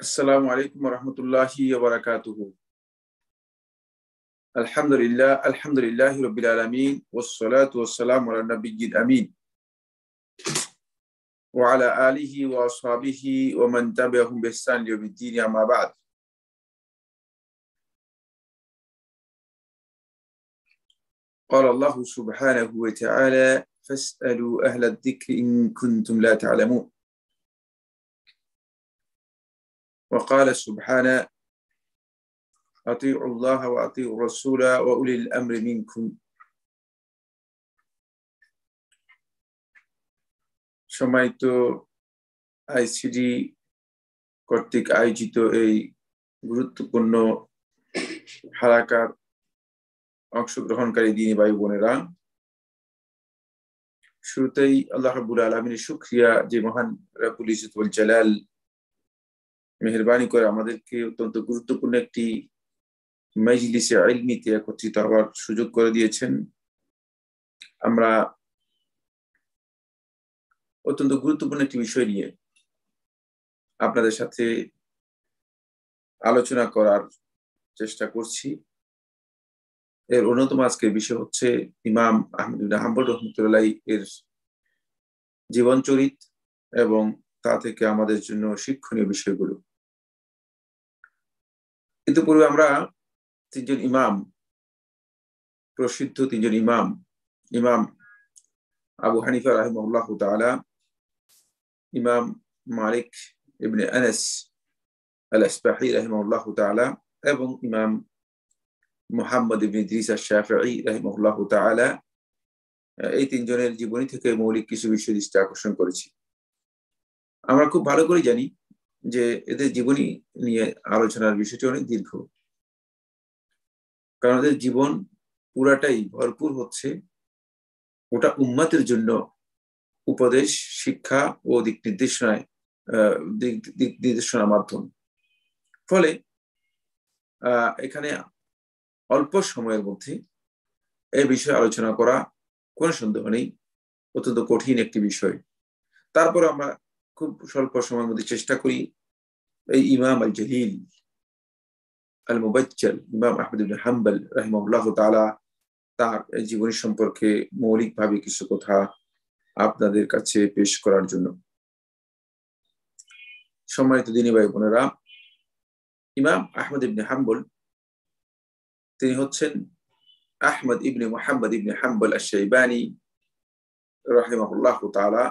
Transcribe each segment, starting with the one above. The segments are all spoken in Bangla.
السلام عليكم ورحمة الله وبركاته. الحمد لله رب العالمين والصلاة والسلام على النبي الأمين وعلى آله وأصحابه ومن تبعهم بإحسان يوم الدين أما بعد. قال الله سبحانه وتعالى فاسألوا أهل الذكر إن كنتم لا تعلمون. وقال سبحانه أطيعوا الله وأطيعوا الرسول وأولي الأمر منكم. সম্মানিত আইসিডি কর্তৃক আয়োজিত এই গুরুত্বপূর্ণ হালাকার অংশগ্রহণকারী দিনী ভাই বোনেরা, শুরুতেই আল্লাহ রাব্বুল আলামিনের শুকরিয়া যে মহান রাব্বুল ইজ্জত ওয়াল জালাল মেহেরবানি করে আমাদেরকে অত্যন্ত গুরুত্বপূর্ণ একটি মাজলিসে ইলমিতে একত্রিত হওয়ার সুযোগ করে দিয়েছেন। আমরা অত্যন্ত গুরুত্বপূর্ণ একটি বিষয় নিয়ে আপনাদের সাথে আলোচনা করার চেষ্টা করছি। এর অন্যতম আজকের বিষয় হচ্ছে ইমাম আহমদ ইবনে হাম্বল রাহমাতুল্লাহ এর জীবন চরিত এবং তা থেকে আমাদের জন্য শিক্ষণীয় বিষয়গুলো। কিন্তু পূর্বে আমরা তিনজন ইমাম, প্রসিদ্ধ তিনজন ইমাম আবু হানিফা রাহিমাহুল্লাহু তাআলা, ইমাম মালিক ইবনে আনাস আল-আসবাহি রাহিমাহুল্লাহু তাআলা এবং ইমাম মুহাম্মদ ইবনে ইদ্রিস আশ-শাফিঈ রাহিমাহুল্লাহু তাআলা, এই তিনজনের জীবনী থেকে মৌলিক কিছু বিষয় দৃষ্টি আকর্ষণ করেছি। আমরা খুব ভালো করে জানি যে এদের জীবনী নিয়ে আলোচনার বিষয়টি অনেক দীর্ঘ, কারণ এদের জীবন পুরাটাই ভরপুর হচ্ছে ওটা উম্মতের জন্য উপদেশ, শিক্ষা ও দিক নির্দেশনার মাধ্যম। ফলে এখানে অল্প সময়ের মধ্যে এই বিষয়ে আলোচনা করা কোনো সন্দেহ নেই অত্যন্ত কঠিন একটি বিষয়। তারপর আমরা খুব স্বল্প সময়ের মধ্যে চেষ্টা করি এই ইমাম আল জলিল আল মুবাজ্জাল ইমাম আহমদ ইবনে হাম্বল রাহিমাহুল্লাহু তাআলা তার জীবনী সম্পর্কে মৌলিকভাবে কিছু কথা আপনাদের কাছে পেশ করার জন্য। সম্মানিত দিনী ভাই বোনেরা, ইমাম আহমদ ইবনে হাম্বল তিনি হচ্ছেন আহমদ ইবনে মুহাম্মদ ইবনে হাম্বল আশ-শাইবানি রাহিমাহুল্লাহু তাআলা।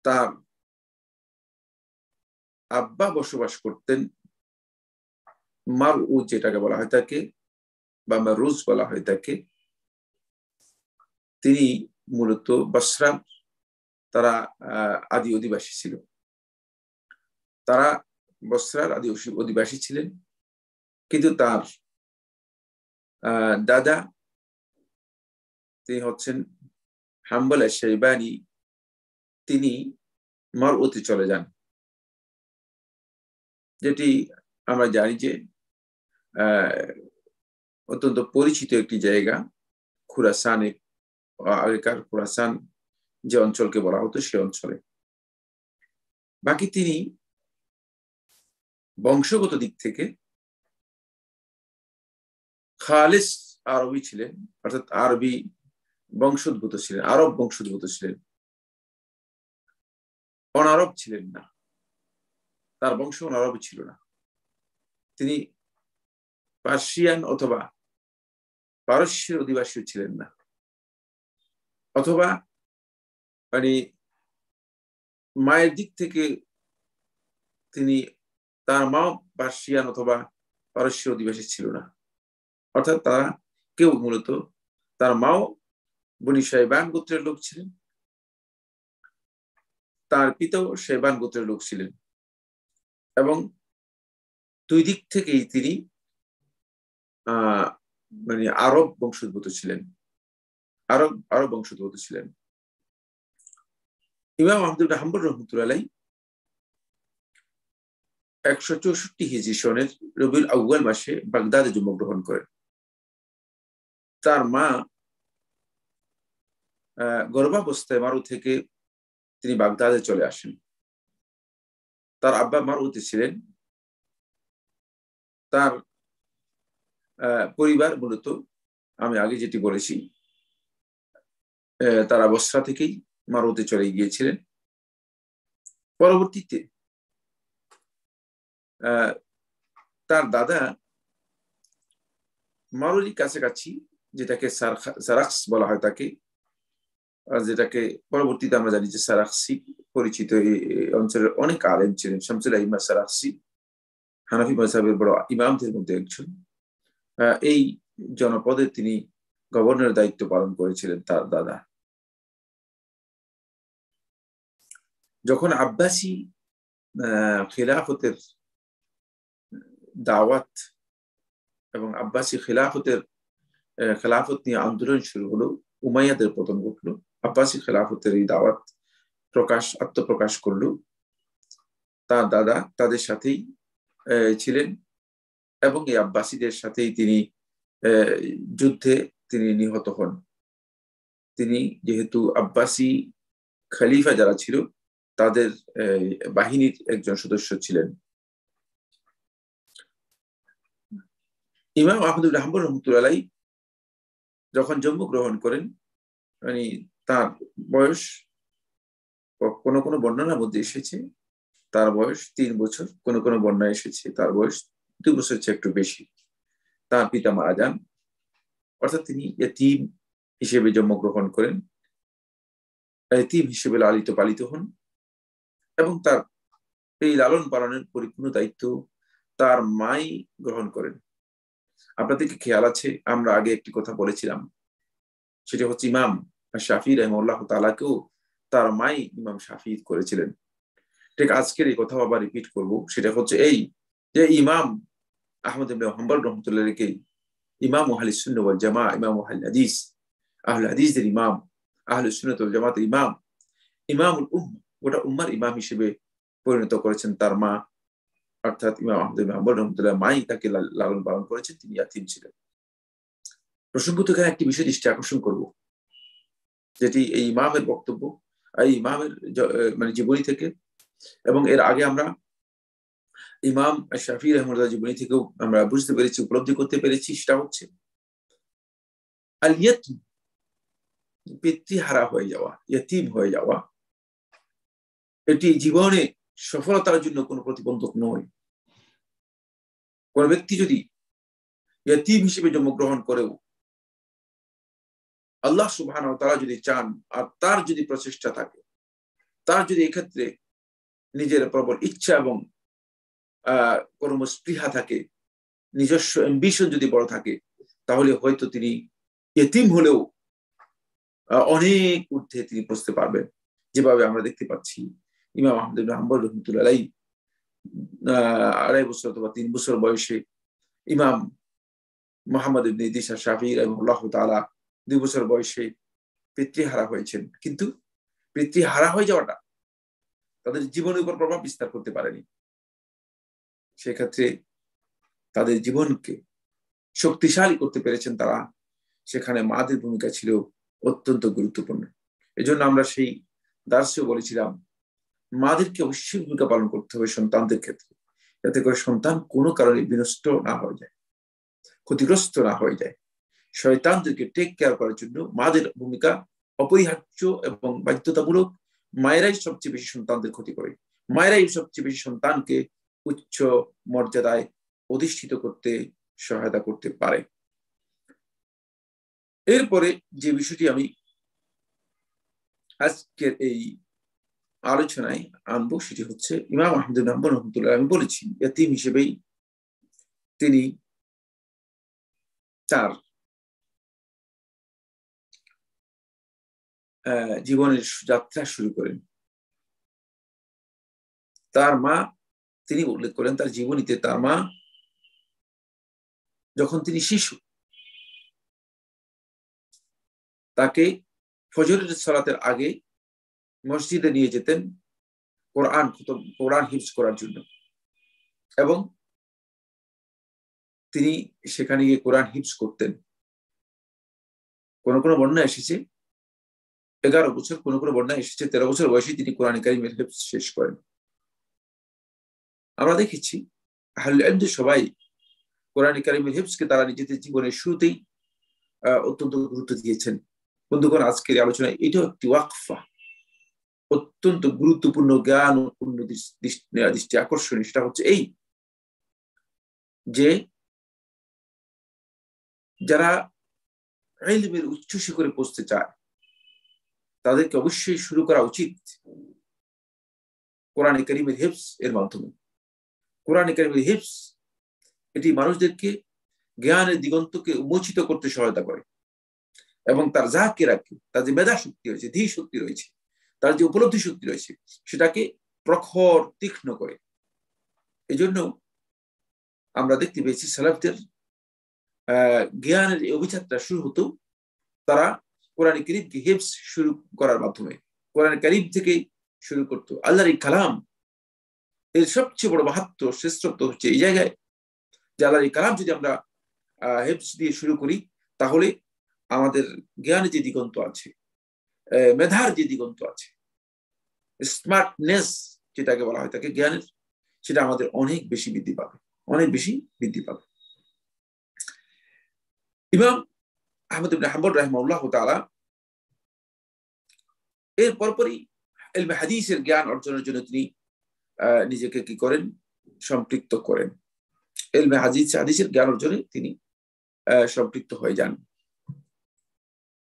তার আব্বা বসবাস করতেন মারউজ, যেটাকে বলা হয় তাকে বা মারুজ বলা হয় তাকে। তিনি মূলত বসরা তারা আদি অধিবাসী ছিল। তারা বসরার আদি অধিবাসী ছিলেন, কিন্তু তার দাদা তিনি হচ্ছেন হাম্বল আশ-শাইবানি, তিনি মারউতে চলে যান, যেটি আমরা জানি যে অত্যন্ত পরিচিত একটি জায়গা, খুরাসানে, আগেকার খুরাসান যে অঞ্চলকে বলা হতো সে অঞ্চলে। বাকি তিনি বংশগত দিক থেকে খালিস আরবি ছিলেন, অর্থাৎ আরবি বংশোদ্ভূত ছিলেন, আরব বংশোদ্ভূত ছিলেন, অনারব ছিলেন না। তার বংশ অনারব ছিল না। তিনি পার্সিয়ান অথবা পারস্যের অধিবাসী ছিলেন না, অথবা মানে মায়ের দিক থেকে তিনি, তার মা পার্সিয়ান অথবা পারস্যের অধিবাসী ছিল না। অর্থাৎ তারা কেউ মূলত, তার মাও বনি শাইবান গোত্রের লোক ছিলেন, তার পিতাও শাইবান গোত্রের লোক ছিলেন, এবং দুই দিক থেকেই তিনি মানে আরব বংশোদ্ভূত ছিলেন, আরব বংশোদ্ভূত ছিলেন। ইমাম আহমদ ইবনে হাম্বল রাহমাতুল্লাহ আলাইহি 164 হিজরি সনের রবিউল আউয়াল মাসে বাগদাদে জন্মগ্রহণ করেন। তার মা গর্ভাবস্থায় মারু থেকে তিনি বাগদাদে চলে আসেন। তার আব্বা মারুতি ছিলেন। তার পরিবার মূলত আমি আগে যেটি বলেছি তারা বসরা থেকেই মারুতে চলে গিয়েছিলেন। পরবর্তীতে তার দাদা মারুলির কাছাকাছি, যেটাকে সারাক্স বলা হয় তাকে, যেটাকে পরবর্তীতে আমরা জানি যে সারাক্সি পরিচিত, এই অঞ্চলের অনেক আলেম ছিলেন। শামসুল আইম্মা সারাক্সি হানাফি মাযহাবের বড় ইমামদের মধ্যে একজন। এই জনপদে তিনি গভর্নরের দায়িত্ব পালন করেছিলেন তার দাদা। যখন আব্বাসি খিলাফতের দাওয়াত এবং আব্বাসি খেলাফত নিয়ে আন্দোলন শুরু হলো, উমাইয়াদের পতন ঘটলো, আব্বাসি খেলাফতের এই দাওয়াত আত্মপ্রকাশ করলো, তার দাদা তাদের সাথেই ছিলেন এবং এই আব্বাসীদের সাথেই তিনি যুদ্ধে তিনি নিহত হন। তিনি যেহেতু আব্বাসি খলিফা যারা ছিল তাদের বাহিনীর একজন সদস্য ছিলেন। ইমাম আহমদ ইবনে হাম্বল রাহমাতুল্লাহ যখন জন্মগ্রহণ করেন, মানে তার বয়স কোন কোন বর্ণনার মধ্যে এসেছে তার বয়স 3 বছর, কোন কোন বর্ণনায় এসেছে তার বয়স 2 বছর চেয়ে একটু বেশি। তার পিতা মারা যান, অর্থাৎ তিনি ইয়তীম হিসেবে জন্মগ্রহণ করেন, ইয়তীম হিসেবে লালিত পালিত হন এবং তার এই লালন পালনের পরিপূর্ণ দায়িত্ব তার মাই গ্রহণ করেন। আপনাদেরকে খেয়াল আছে, আমরা আগে একটি কথা বলেছিলাম, সেটা হচ্ছে ইমাম শাফি রাহিমাহুল্লাহ তাআলাকেও তার মাই ইমাম শাফি করেছিলেন। ঠিক আজকের এই কথা আবার রিপিট করব, সেটা হচ্ছে এই যে ইমাম আহমদ ইবনে হাম্বল রাহমাতুল্লাহকে ইমাম আহলে সুন্নাহ ওয়াল জামাআহ, ইমাম আহলে হাদিসদের ইমাম, আহলে সুন্নাহ ওয়াল জামাতের ইমাম, ইমামুল উম্মাহ, গোটা উম্মার ইমাম হিসেবে পরিণত করেছেন তার মা, অর্থাৎ ইমাম আহমদ ইবনে হাম্বল রাহমাতুল্লাহ মাই তাকে লালন পালন করেছেন, তিনি ইয়াতীম ছিলেন। প্রসঙ্গত এখানে একটি বিষয় দৃষ্টি আকর্ষণ করব, যেটি এই ইমামের বক্তব্য, এই ইমামের মানে জীবনী থেকে, এবং এর আগে আমরা ইমাম শাফি রাহিমাহুল্লাহ জীবনী থেকেও আমরা বুঝতে পেরেছি, উপলব্ধি করতে পেরেছি, সেটা হচ্ছে আল ইয়াতীম, পিতৃহারা হয়ে যাওয়া, ইয়াতীম হয়ে যাওয়া, এটি জীবনে সফলতার জন্য কোনো প্রতিবন্ধক নয়। কোন ব্যক্তি যদি ইয়াতীম হিসেবে জন্মগ্রহণ করেও আল্লাহ সুবহানাহু ওয়া তাআলা যদি চান আর তার যদি প্রচেষ্টা থাকে, তার যদি এক্ষেত্রে নিজের প্রবল ইচ্ছা এবং কর্মস্পৃহা থাকে, নিজস্ব অ্যাম্বিশন যদি বড় থাকে, তাহলে হয়তো তিনি ইয়তীম হলেও অনেক ঊর্ধ্বে তিনি পৌঁছতে পারবেন। যেভাবে আমরা দেখতে পাচ্ছি ইমাম আহমদ ইবনে হাম্বল রাহমাতুল্লাহ আলাইহি 2.5 বছর অথবা 3 বছর বয়সে, ইমাম মুহাম্মদ ইবনে ইদ্রিস শাফি রাহিমাহুল্লাহ তাআলা 2 বছর বয়সে পিতৃহারা হয়েছেন। কিন্তু পিতৃহারা হয়ে যাওয়াটা তাদের জীবনের উপর প্রভাব বিস্তার করতে পারেনি। সেক্ষেত্রে তাদের জীবনকে শক্তিশালী করতে পেরেছেন তারা, সেখানে মাদের ভূমিকা ছিল অত্যন্ত গুরুত্বপূর্ণ। এজন্য আমরা সেই দার্সেও বলেছিলাম, মাদেরকে অবশ্যই ভূমিকা পালন করতে হবে সন্তানদের ক্ষেত্রে, যাতে করে সন্তান কোনো কারণে বিনষ্ট না হয়ে যায়, ক্ষতিগ্রস্ত না হয়ে যায়। শয়তানদেরকে টেক কেয়ার করার জন্য মাদের ভূমিকা অপরিহার্য এবং বাধ্যতামূলক। মায়েরাই সবচেয়ে বেশি সন্তানদের ক্ষতি করে, মায়েরাই সবচেয়ে বেশি সন্তানকে উচ্চ মর্যাদায় অধিষ্ঠিত করতে সহায়তা করতে পারে। এরপরে যে বিষয়টি আমি আজকের এই আলোচনায় আনবো, সেটি হচ্ছে ইমাম আহমদ ইবনে হাম্বল রাহমাতুল্লাহ, আমি বলেছি ইয়াতীম হিসেবেই তিনি তার জীবনের যাত্রা শুরু করেন। তার মা, তিনি উল্লেখ করেন তার জীবনীতে, তার মা যখন তিনি শিশু, তাকে ফজরের সালাতের আগে মসজিদে নিয়ে যেতেন কোরআন হিফজ করার জন্য, এবং তিনি সেখানে গিয়ে কোরআন হিফজ করতেন। কোন কোন বর্ণনা এসেছে 11 বছর, কোন কোন বর্ণনা এসেছে 13 বছর বয়সে তিনি কোরআন কারীমের হিফজ শেষ করেন। আমরা দেখেছি আহলুল ইলম সবাই কোরআন কারীমের হিফজকে তারা নিজেদের জীবনের শুরুতেই অত্যন্ত গুরুত্ব দিয়েছেন। বন্ধুগণ, আজকের আলোচনায় এটাও একটি ওয়াকফা, অত্যন্ত গুরুত্বপূর্ণ জ্ঞান ও পূর্ণ দৃষ্টি আকর্ষণীয়। সেটা হচ্ছে এই যে যারা ইলমের উচ্চ শিখরে পৌঁছতে চায় তাদেরকে অবশ্যই শুরু করা উচিত কোরআন কারীমের হিফজ এর মাধ্যমে। কোরআন কারীমের হিফজ এটি মানুষদেরকে জ্ঞানের দিগন্তকে উন্মোচিত করতে সহায়তা করে এবং তার যাকিরাকে, তার যে মেধা শক্তি রয়েছে, ধী শক্তি রয়েছে, তার যে উপলব্ধি শক্তি রয়েছে সেটাকে প্রখর তীক্ষ্ণ করে। এই জন্য আমরা দেখতে পেয়েছি সালাফদের জ্ঞানের এই অভিযাত্রা শুরু হতো তারা কোরআন কারীমকে হিফজ শুরু করার মাধ্যমে, কোরআন কারীম থেকে শুরু করতো। আল্লাহর এই কালাম এর সবচেয়ে বড় মাহাত্ম্য, শ্রেষ্ঠত্ব হচ্ছে এই জায়গায় যে আল্লাহর এই কালাম যদি আমরা হিফজ দিয়ে শুরু করি তাহলে আমাদের জ্ঞানের যে দিগন্ত আছে, মেধার যে দিগন্ত আছে, স্মার্টনেস যেটাকে বলা হয় তাকে জ্ঞানের, সেটা আমাদের অনেক বেশি বৃদ্ধি পাবে, অনেক বেশি বৃদ্ধি পাবে। ইমাম আহমদ ইবনে হাম্বল রাহিমাহুল্লাহ তাআলা এর পরপরই ইলমে হাদিসের জ্ঞান অর্জনের জন্য তিনি নিজেকে কি করেন, সম্পৃক্ত করেন। ইলমে হাদিসের জ্ঞান অর্জনে তিনি সম্পৃক্ত হয়ে যান।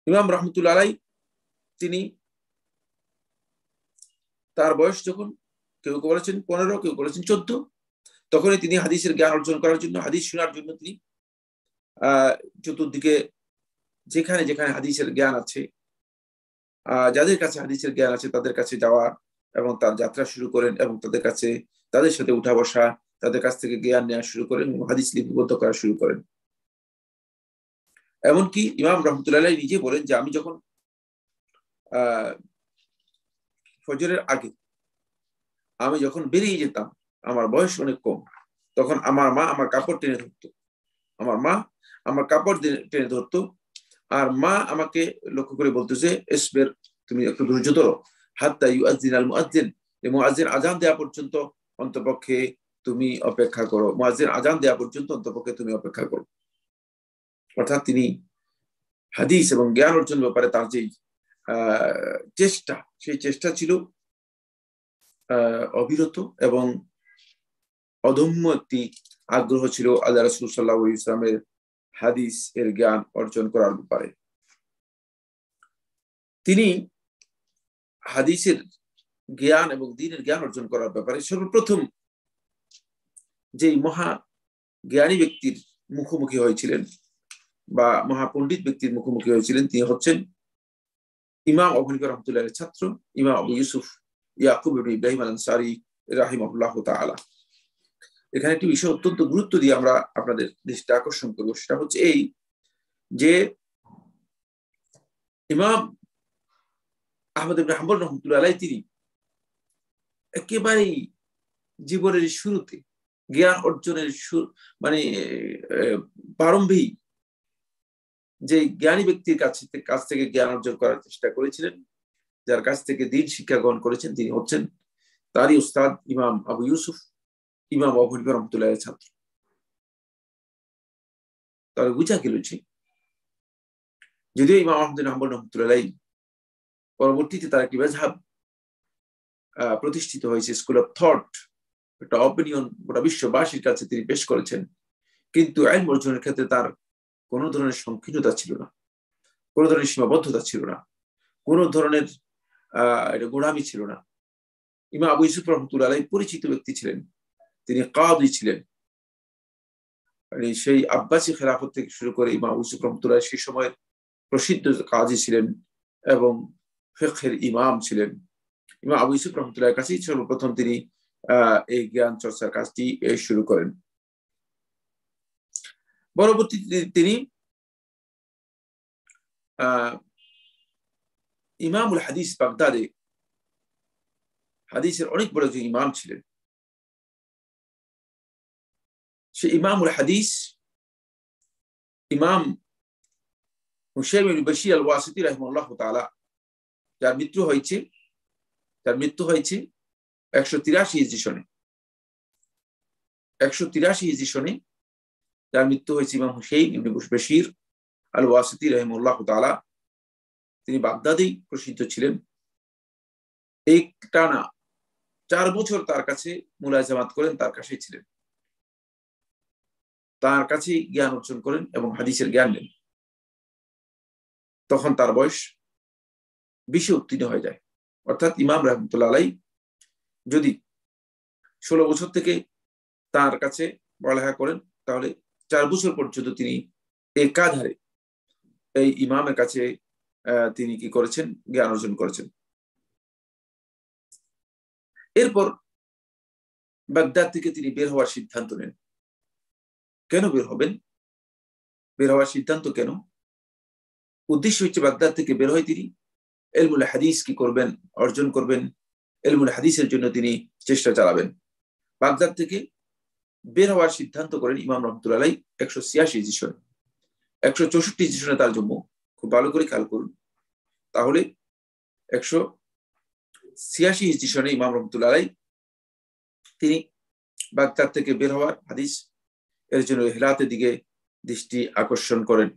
ইমাম রহমতুল্লাহ আলাইহি তিনি তার বয়স যখন কেউ বলেছেন 15, কেউ বলেছেন 14, তখনই তিনি হাদিসের জ্ঞান অর্জন করার জন্য, হাদিস শোনার জন্য তিনি চতুর্দিকে যেখানে যেখানে হাদিসের জ্ঞান আছে, যাদের কাছে হাদিসের জ্ঞান আছে তাদের কাছে যাওয়া এবং তার যাত্রা শুরু করেন এবং তাদের সাথে উঠা বসা, তাদের কাছ থেকে জ্ঞান নেওয়া শুরু করেন এবং হাদিস লিপিবদ্ধ করা শুরু করেন। এমনকি ইমাম রহমতুল্লাহ আলাইহি নিজে বলেন যে আমি যখন ফজরের আগে আমি যখন বেরিয়ে যেতাম, আমার বয়স অনেক কম, তখন আমার মা আমার কাপড় টেনে ধরতো, আর মা আমাকে লক্ষ্য করে বলতো যে ইসবির, তুমি একটু ধৈর্য ধরো, হাত্তা ইউআযযিন আল মুআযযিন, মুআযযিন আযান দেওয়া পর্যন্ত অন্তপক্ষে তুমি অপেক্ষা করো, মুআযযিন আযান দেওয়া পর্যন্ত অন্তপক্ষে তুমি অপেক্ষা করো। অর্থাৎ তিনি হাদিস এবং জ্ঞান অর্জনের ব্যাপারে তার যে চেষ্টা, সেই চেষ্টা ছিল অবিরত এবং অদম্য একটি আগ্রহ ছিল আল্লাহ রাসূল সাল্লাল্লাহু আলাইহি ওয়াসাল্লামের হাদিস এর জ্ঞান অর্জন করার ব্যাপারে। তিনি হাদিসের জ্ঞান এবং দ্বীনের জ্ঞান অর্জন করার ব্যাপারে সর্বপ্রথম যেই মহা জ্ঞানী ব্যক্তির মুখোমুখি হয়েছিলেন বা মহাপণ্ডিত ব্যক্তির মুখোমুখি হয়েছিলেন তিনি হচ্ছেন ইমাম আবু হানিফা রাহমাতুল্লাহির ছাত্র ইমাম আবু ইউসুফ ইয়াকুব ইবনে ইব্রাহিম আল আনসারী রাহিমাহুল্লাহ তাআলা। এখানে একটি বিষয় অত্যন্ত গুরুত্ব দিয়ে আমরা আপনাদের দৃষ্টি আকর্ষণ করব, সেটা হচ্ছে এই যে ইমাম আহমদ ইবনে হাম্বল রাহমাতুল্লাহ আলাইহি তিনি একেবারেই জীবনের শুরুতে জ্ঞান অর্জনের প্রারম্ভিক যে জ্ঞানী ব্যক্তির কাছ থেকে জ্ঞান অর্জন করার চেষ্টা করেছিলেন, যার কাছ থেকে দ্বীন শিক্ষা গ্রহণ করেছেন, তিনি হচ্ছেন তারই উস্তাদ ইমাম আবু ইউসুফ, ইমাম আবু হানিফা রাহমাতুল্লাহির ছাত্র। তাহলে বুঝা গেল যে যদিও ইমাম আহমদ ইবনে হাম্বল রাহমাতুল্লাহ আলাইহি পরবর্তীতে তার একটি মাযহাব প্রতিষ্ঠিত হয়েছে, স্কুল অফ থট, একটা অপিনিয়ন গোটা বিশ্ববাসীর কাছে তিনি পেশ করেছেন, কিন্তু ইলম অর্জনের ক্ষেত্রে তার কোনো ধরনের সংকীর্ণতা ছিল না, কোনো ধরনের সীমাবদ্ধতা ছিল না, কোনো ধরনের গোড়ামি ছিল না। ইমাম আবু ইউসুফ রাহমাতুল্লাহ আলাইহি পরিচিত ব্যক্তি ছিলেন, তিনি কাদি ছিলেন। সেই আব্বাসী খেলাফত থেকে শুরু করে ইমাম আবু ইউসুফ রাহমাতুল্লাহ সেই সময়ের প্রসিদ্ধ কাজী ছিলেন এবং ফিকহের ইমাম ছিলেন। ইমাম আবু ইউসুফ রাহমাতুল্লাহর কাছেই সর্বপ্রথম তিনি এই জ্ঞান চর্চার কাজটি শুরু করেন। পরবর্তীতে তিনি ইমামুল হাদিস বাগদাদে হাদিসের অনেক বড় যে ইমাম ছিলেন, সে ইমামুল হাদিস ইমাম হুসাইম ইবনে বাশীর আল ওয়াসিতি রাহিমাহুল্লাহ তাআলা যার মৃত্যু হয়েছে 183 হিজরি সনে। 183 হিজরি সনে যার মৃত্যু হয়েছে ইমাম হুসাইন ইবনে বশীর আল ওয়াসিতি রাহিমাহুল্লাহ তাআলা। তিনি বাগদাদেই প্রসিদ্ধ ছিলেন। এই টানা 4 বছর তার কাছে মুলাজামাত করেন, তার কাছেই ছিলেন, তার কাছেই জ্ঞান অর্জন করেন এবং হাদিসের জ্ঞান নেন। তখন তার বয়স 20-এ উত্তীর্ণ হয়ে যায়। অর্থাৎ ইমাম রাহমাতুল্লাহ আলাইহি যদি 16 বছর থেকে তার কাছে পড়ালেখা করেন, তাহলে 4 বছর পর্যন্ত তিনি একাধারে এই ইমামের কাছে তিনি কি করেছেন, জ্ঞান অর্জন করেছেন। এরপর বাগদাদ থেকে তিনি বের হওয়ার সিদ্ধান্ত নেন। কেন বের হবেন? বের হওয়ার সিদ্ধান্ত কেন? উদ্দেশ্য হচ্ছে বাগদাদ থেকে বের হয়ে তিনি ইলমুল হাদিস কি করবেন, অর্জন করবেন। ইলমুল হাদিসের জন্য তিনি চেষ্টা চালাবেন। বাগদাদ থেকে বের হওয়ার সিদ্ধান্ত করেন ইমাম রাহমাতুল্লাহ আলাইহি 186 হিজরি সনে। 164 হিজরি সনে তার জন্ম। খুব ভালো করে খেয়াল করুন। তাহলে 186 হিজরি সনে ইমাম রাহমাতুল্লাহ আলাইহি তিনি বাগদাদ থেকে বের হওয়ার হাদিস এর জন্য হেরাতের দিকে দৃষ্টি আকর্ষণ করেন।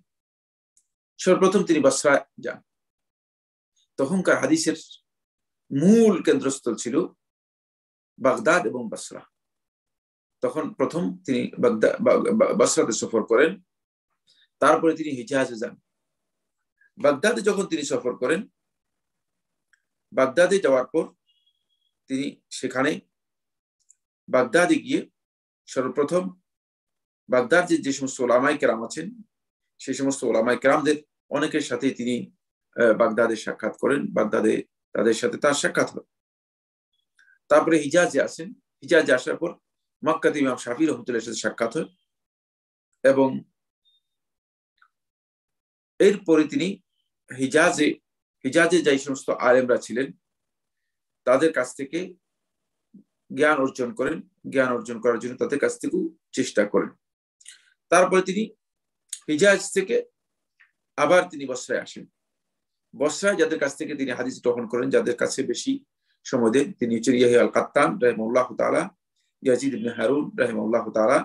সর্বপ্রথম তিনি বসরা যান। তখনকার হাদিসের মূল কেন্দ্রস্থল ছিল বাগদাদ এবং বসরা। তখন প্রথম তিনি বসরাতে সফর করেন, তারপরে তিনি হিজাজে যান। বাগদাদে যখন তিনি সফর করেন, বাগদাদে যাওয়ার পর তিনি সেখানে বাগদাদে গিয়ে সর্বপ্রথম বাগদাদের যে সমস্ত ওলামায়ে কেরাম আছেন, সেই সমস্ত ওলামায়ে কেরামদের অনেকের সাথে তিনি বাগদাদে সাক্ষাৎ করেন। বাগদাদে তাদের সাথে তার সাক্ষাৎ হয়। তারপরে হিজাজে আসেন। হিজাজে আসার পর মক্কাতে ইমাম শাফি রহমতুল্লাহর সাথে সাক্ষাৎ হয় এবং এরপরে তিনি হিজাজে যে সমস্ত আলেমরা ছিলেন তাদের কাছ থেকে জ্ঞান অর্জন করেন। জ্ঞান অর্জন করার জন্য তাদের কাছ থেকেও চেষ্টা করেন। তারপরে তিনি হিজাজ থেকে আবার তিনি বসরায় আসেন। বসরায় যাদের কাছ থেকে তিনি হাদিস গ্রহণ করেন, যাদের কাছে বেশি সময় দেন, তিনি হচ্ছেন ইয়াহিয়া আল কাত্তান রাহিমাহুল্লাহ তাআলা, ইয়াজিদ ইবনে হারুন রাহিমাহুল্লাহ তাআলা।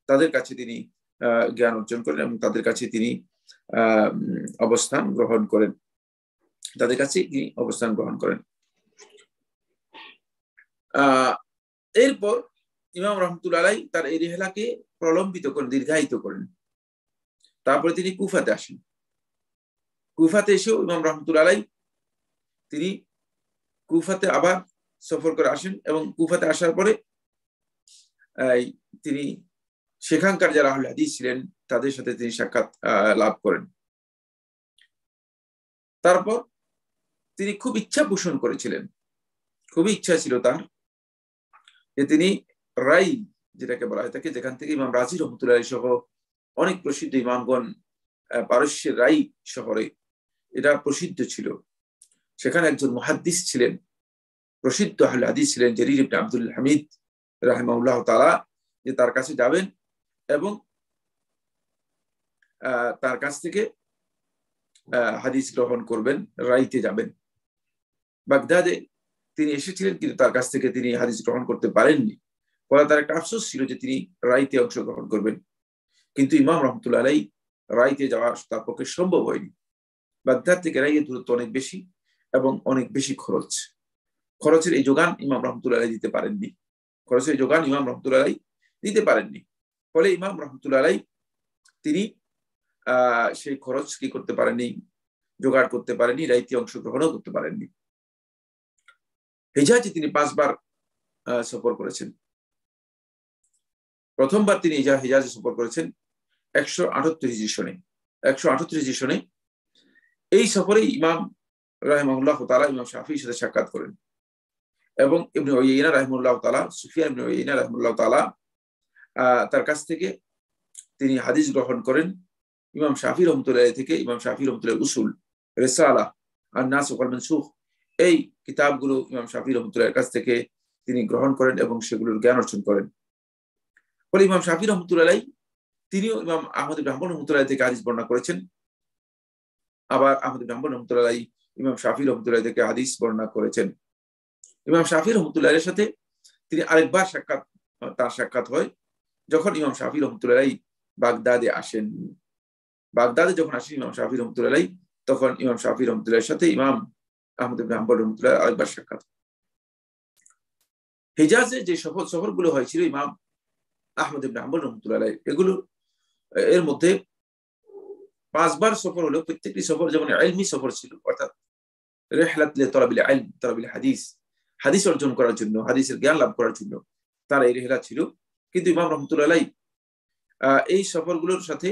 তাদের কাছে তিনি জ্ঞান অর্জন করেন এবং তাদের কাছে তিনি অবস্থান গ্রহণ করেন। এরপর ইমাম রাহমাতুল্লাহ আলাইহি তার এই রিহলাকে প্রলম্বিত করেন, দীর্ঘায়িত করেন। তারপরে তিনি কুফাতে আসেন। কুফাতে এসেও ইমাম রাহমাতুল্লাহ আলাইহি তিনি কুফাতে আবার সফর করে আসেন এবং কুফাতে আসার পরে তিনি সেখানকার যারা আহলে হাদিস ছিলেন তাদের সাথে তিনি সাক্ষাৎ লাভ করেন। তারপর তিনি খুব ইচ্ছা পোষণ করেছিলেন, খুবই ইচ্ছা ছিল তার যে তিনি রাই যেটাকে বলা হয় থাকে, যেখান থেকে ইমাম রাজি রহমতুল্লাহ সহ অনেক প্রসিদ্ধ ইমামগণ পারস্যের রাই শহরে এটা প্রসিদ্ধ ছিল। সেখানে একজন মুহাদ্দিস ছিলেন, প্রসিদ্ধ আহলে হাদিস ছিলেন জরির ইবনে আব্দুল হামিদ রাহিমাহুল্লাহ তাআলা, যে তার কাছে যাবেন এবং তার কাছ থেকে হাদিস গ্রহণ করবেন। রাইতে যাবেন। বাগদাদে তিনি এসেছিলেন কিন্তু তার কাছ থেকে তিনি হাদিস গ্রহণ করতে পারেননি। ফলে তার একটা আফসোস ছিল যে তিনি রাইতে অংশগ্রহণ করবেন, কিন্তু ইমাম রাহমাতুল্লাহ আলাইহি রাইতে যাওয়া তার পক্ষে সম্ভব হয়নি। বাগদাদ থেকে রাইয়ের দূরত্ব অনেক বেশি এবং অনেক বেশি খরচের এই যোগান ইমাম রাহমাতুল্লাহ আলাইহি দিতে পারেননি। ফলে ইমাম রাহমাতুল্লাহ আলাইহি তিনি সেই খরচ কি করতে পারেননি, জোগাড় করতে পারেননি, রাইতে অংশগ্রহণও করতে পারেননি। হিজাজে তিনি 5 বার সফর করেছেন। প্রথমবার তিনি হিজাজে সফর করেছেন 178 হিজরি সনে। 178 হিজরি সনে এই সফরে ইমাম রাহিমাহুল্লাহ তাআলা ইমাম শাফিঈর সাথে সাক্ষাৎ করেন এবং ইবনে উয়াইনা রাহিমাহুল্লাহ তাআলা, সুফিয়ান ইবনে উয়াইনা রাহিমাহুল্লাহ তাআলা তার কাছ থেকে তিনি হাদিস গ্রহণ করেন। ইমাম শাফিঈ রহমতুল্লাহ থেকে ইমাম শাফিঈ রহমতুল্লাহ উসুল, রিসালা, আন-নাসিখ ওয়াল মানসুখ এই কিতাবগুলো ইমাম শাফিঈ রহমতুল্লাহর কাছ থেকে তিনি গ্রহণ করেন এবং সেগুলোর জ্ঞান অর্জন করেন। ফলে ইমাম শাফিঈ রহমতুল্লাহ তিনিও ইমাম আহমদ ইবনে হাম্বল রহমতুল্লাহ থেকে হাদিস বর্ণনা করেছেন। আবার আহমদ ইবনে হাম্বল রহমতুল্লাহ ইমাম শাফি রহমতুল্লাহ থেকে হাদিস বর্ণনা করেছেন। ইমাম শাফি রহমতুল্লাহের সাথে তিনি আরেকবার তার সাক্ষাৎ হয় যখন ইমাম শাফি রহমতুল্লাহ বাগদাদে আসেন। বাগদাদে যখন আসেন ইমাম শাফি রহমতুল্লাহ, তখন ইমাম শাফি রহমতুল্লাহের সাথে ইমাম আহমদ ইবনে হাম্বল রহমতুল্লাহ আরেকবার সাক্ষাৎ। হিজাজে যে সফরগুলো হয়েছিল ইমাম আহমদ ইবনে হাম্বল রহমতুল্লাহ এগুলো, এর মধ্যে 5 বার সফর হলো। প্রত্যেকটি সফর যেমন ইলমি সফর ছিল, অর্থাৎ রিহলাত লিতলাবিল ইলম, তলাবিল হাদিস, হাদিস অর্জন করার জন্য, হাদিসের জ্ঞান লাভ করার জন্য তার এই রিহলাত ছিল। কিন্তু ইমাম রহমতুল্লাহ এই সফরগুলোর সাথে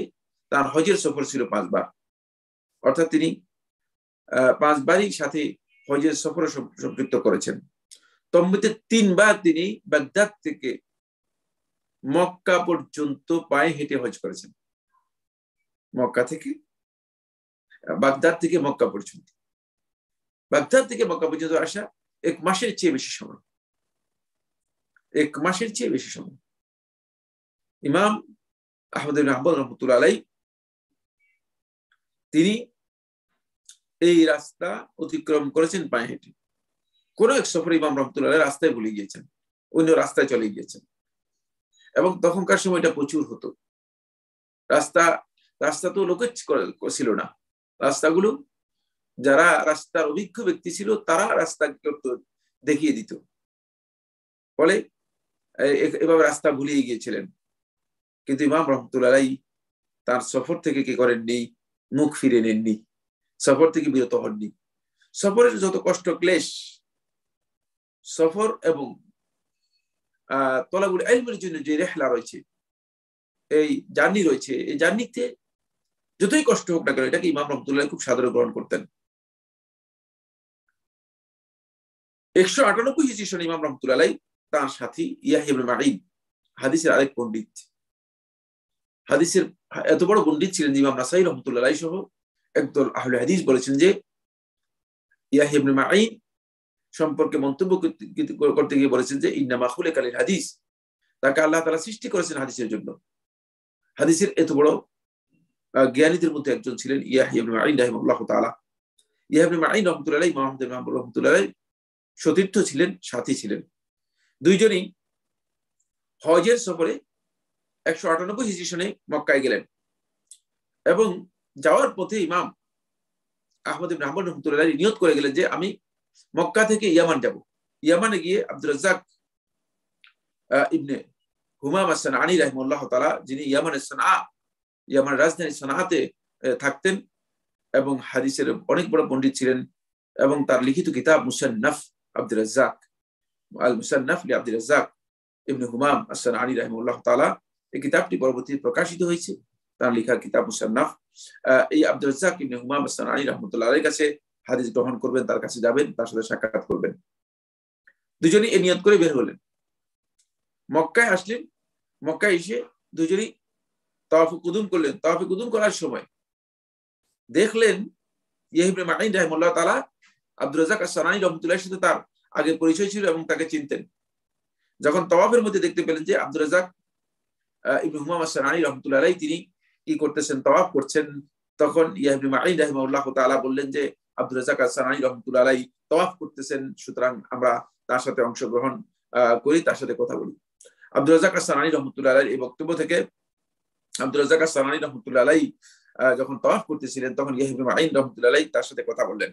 তার হজের সফর ছিল 5 বার, অর্থাৎ তিনি 5 বারই সাথে হজের সফরে সম্পৃক্ত করেছেন। তন্মধ্যে 3 বার তিনি বাগদাদ থেকে মক্কা পর্যন্ত পায়ে হেঁটে হজ করেছেন। মক্কা থেকে বাগদাদ থেকে মক্কা পর্যন্ত, বাগদাদ থেকে মক্কা পর্যন্ত আসা 1 মাসের চেয়ে বেশি সময়, 1 মাসের চেয়ে বেশি সময়। ইমাম আহমদ ইবনে হাম্বল রহমতুল্লাহ আলাইহি তিনি এই রাস্তা অতিক্রম করেছেন পায়ে হেঁটে। কোন এক সফরে ইমাম রহমতুল্লাহ আলাইহি রাস্তায় ভুলে গিয়েছেন, অন্য রাস্তায় চলে গিয়েছেন, এবং তখনকার সময় এটা প্রচুর হতো। রাস্তা তো লোকে ছিল না, রাস্তাগুলো যারা রাস্তার অভিজ্ঞ ব্যক্তি ছিল তারা রাস্তা দেখিয়ে দিত। ফলে এভাবে রাস্তা ভুলিয়ে গিয়েছিলেন। কিন্তু ইমাম রহমতুল্লাহ আলাইহি তার সফর থেকে কি করেননি, মুখ ফিরে নেননি, সফর থেকে বিরত হননি। সফরের যত কষ্ট ক্লেশ, সফর এবং তলাবুল ইলমের জন্য যে রেহলা রয়েছে, এই জার্নি রয়েছে, এই জার্নিতে যতই কষ্ট হোক না কেন এটাকে ইমাম রহমতুল্লাহ খুব সাদরে গ্রহণ করতেন। 198 হিজরি সনে ইমাম রহমতুল্লাহ আলাইহি তার সাথী ইয়াহইয়া ইবনে মাঈন, হাদিসের আরেক পণ্ডিত, হাদিসের এত বড় পণ্ডিত ছিলেন যে ইমাম নাসাই রহমতুল্লাহ আলাইহি সহ একদল আহলে হাদিস বলেছেন যে ইয়াহইয়া ইবনে মাঈন সম্পর্কে মন্তব্য করতে গিয়ে বলেছেন যে ইন্নামা খুলিকা লিল হাদিস, তাকে আল্লাহ তাআলা সৃষ্টি করেছেন হাদিসের জন্য। হাদিসের এত বড় জ্ঞানীদের মধ্যে একজন ছিলেন ইয়াহইয়া ইবনে মাঈন রাহিমাহুল্লাহ তাআলা। ইয়াহইয়া ইবনে মাঈন রহমতুল্লাহ আলাইহি মুহাম্মদ ইবনে হাম্বল রহমতুল্লাহ আলাইহি সতীর্থ ছিলেন, সাথী ছিলেন। দুইজনই হজের সফরে 198 হিজরি সনে মক্কায় গেলেন, এবং যাওয়ার পথে ইমাম আহমদ ইবনে হাম্বল রহমতুল্লাহ আলাইহি নিয়ত করে গেলেন যে আমি মক্কা থেকে ইয়ামান যাব। ইয়ামানে গিয়ে আব্দুর রাজ্জাক ইবনে হুমাম আস-সানআনী রাহিমাহুল্লাহ তাআলা, যিনি ইয়ামানের রাজধানী সানাআতে থাকতেন এবং হাদিসের অনেক বড় পণ্ডিত ছিলেন, এবং তার লিখিত কিতাব মুসান্নাফ আব্দুর রাজ্জাক, আল মুসান্নাফ লি আব্দুর রাজ্জাক ইবনে হুমাম আস-সানআনী রাহিমাহুল্লাহ তাআলা, এই কিতাবটি পরবর্তীতে প্রকাশিত হয়েছে, তার লেখা কিতাব মুসান্নাফ। এই আব্দুর রাজ্জাক ইবনে হুমাম আস-সানআনী রাহমাতুল্লাহ আলাইহির কাছে হাদিস গ্রহণ করবেন, তার কাছে যাবেন, তার সাথে সাক্ষাৎ করবেন। দুজনেই এই নিয়ত করে বের হলেন। মক্কায় আসলেন, মক্কায় এসে দুজনেই তাওয়াফে কুদুম করলেন। তাওয়াফে কুদুম করার সময় দেখলেন ইয়াহইয়া ইবনে মাঈন রাহিমাহুল্লাহ তাআলা আব্দুর রাজ্জাক আস-সানআনী রাহমাতুল্লাহর সাথে তার আগে পরিচয় ছিল এবং তাকে চিনতেন। যখন তাওয়াফের মধ্যে দেখতে পেলেন যে আব্দুর রাজ্জাক ইবনে হুমাম আস-সানআনী রাহমাতুল্লাহ আলাইহি তিনি কি করতেছেন, তাওয়াফ করছেন, তখন ইয়াহইয়া ইবনে মাঈন রাহিমাহুল্লাহ তাআলা বললেন যে আব্দুর রাজ্জাক আস-সানআনী রাহমাতুল্লাহ আলাইহি তাওয়াফ করতেছেন, সুতরাং আমরা তার সাথে অংশগ্রহণ করি, তার সাথে কথা বলি। আব্দুর রাজ্জাক আস-সানআনী রাহমাতুল্লাহ আলাইহির এই বক্তব্য থেকে আব্দুর রাজ্জাক আস-সানআনী রাহমাতুল্লাহ আলাইহি যখন তাওয়াফ করতেছিলেন তখন ইয়াহইয়া ইবনে মাঈন রাহমাতুল্লাহ আলাইহি তার সাথে কথা বললেন।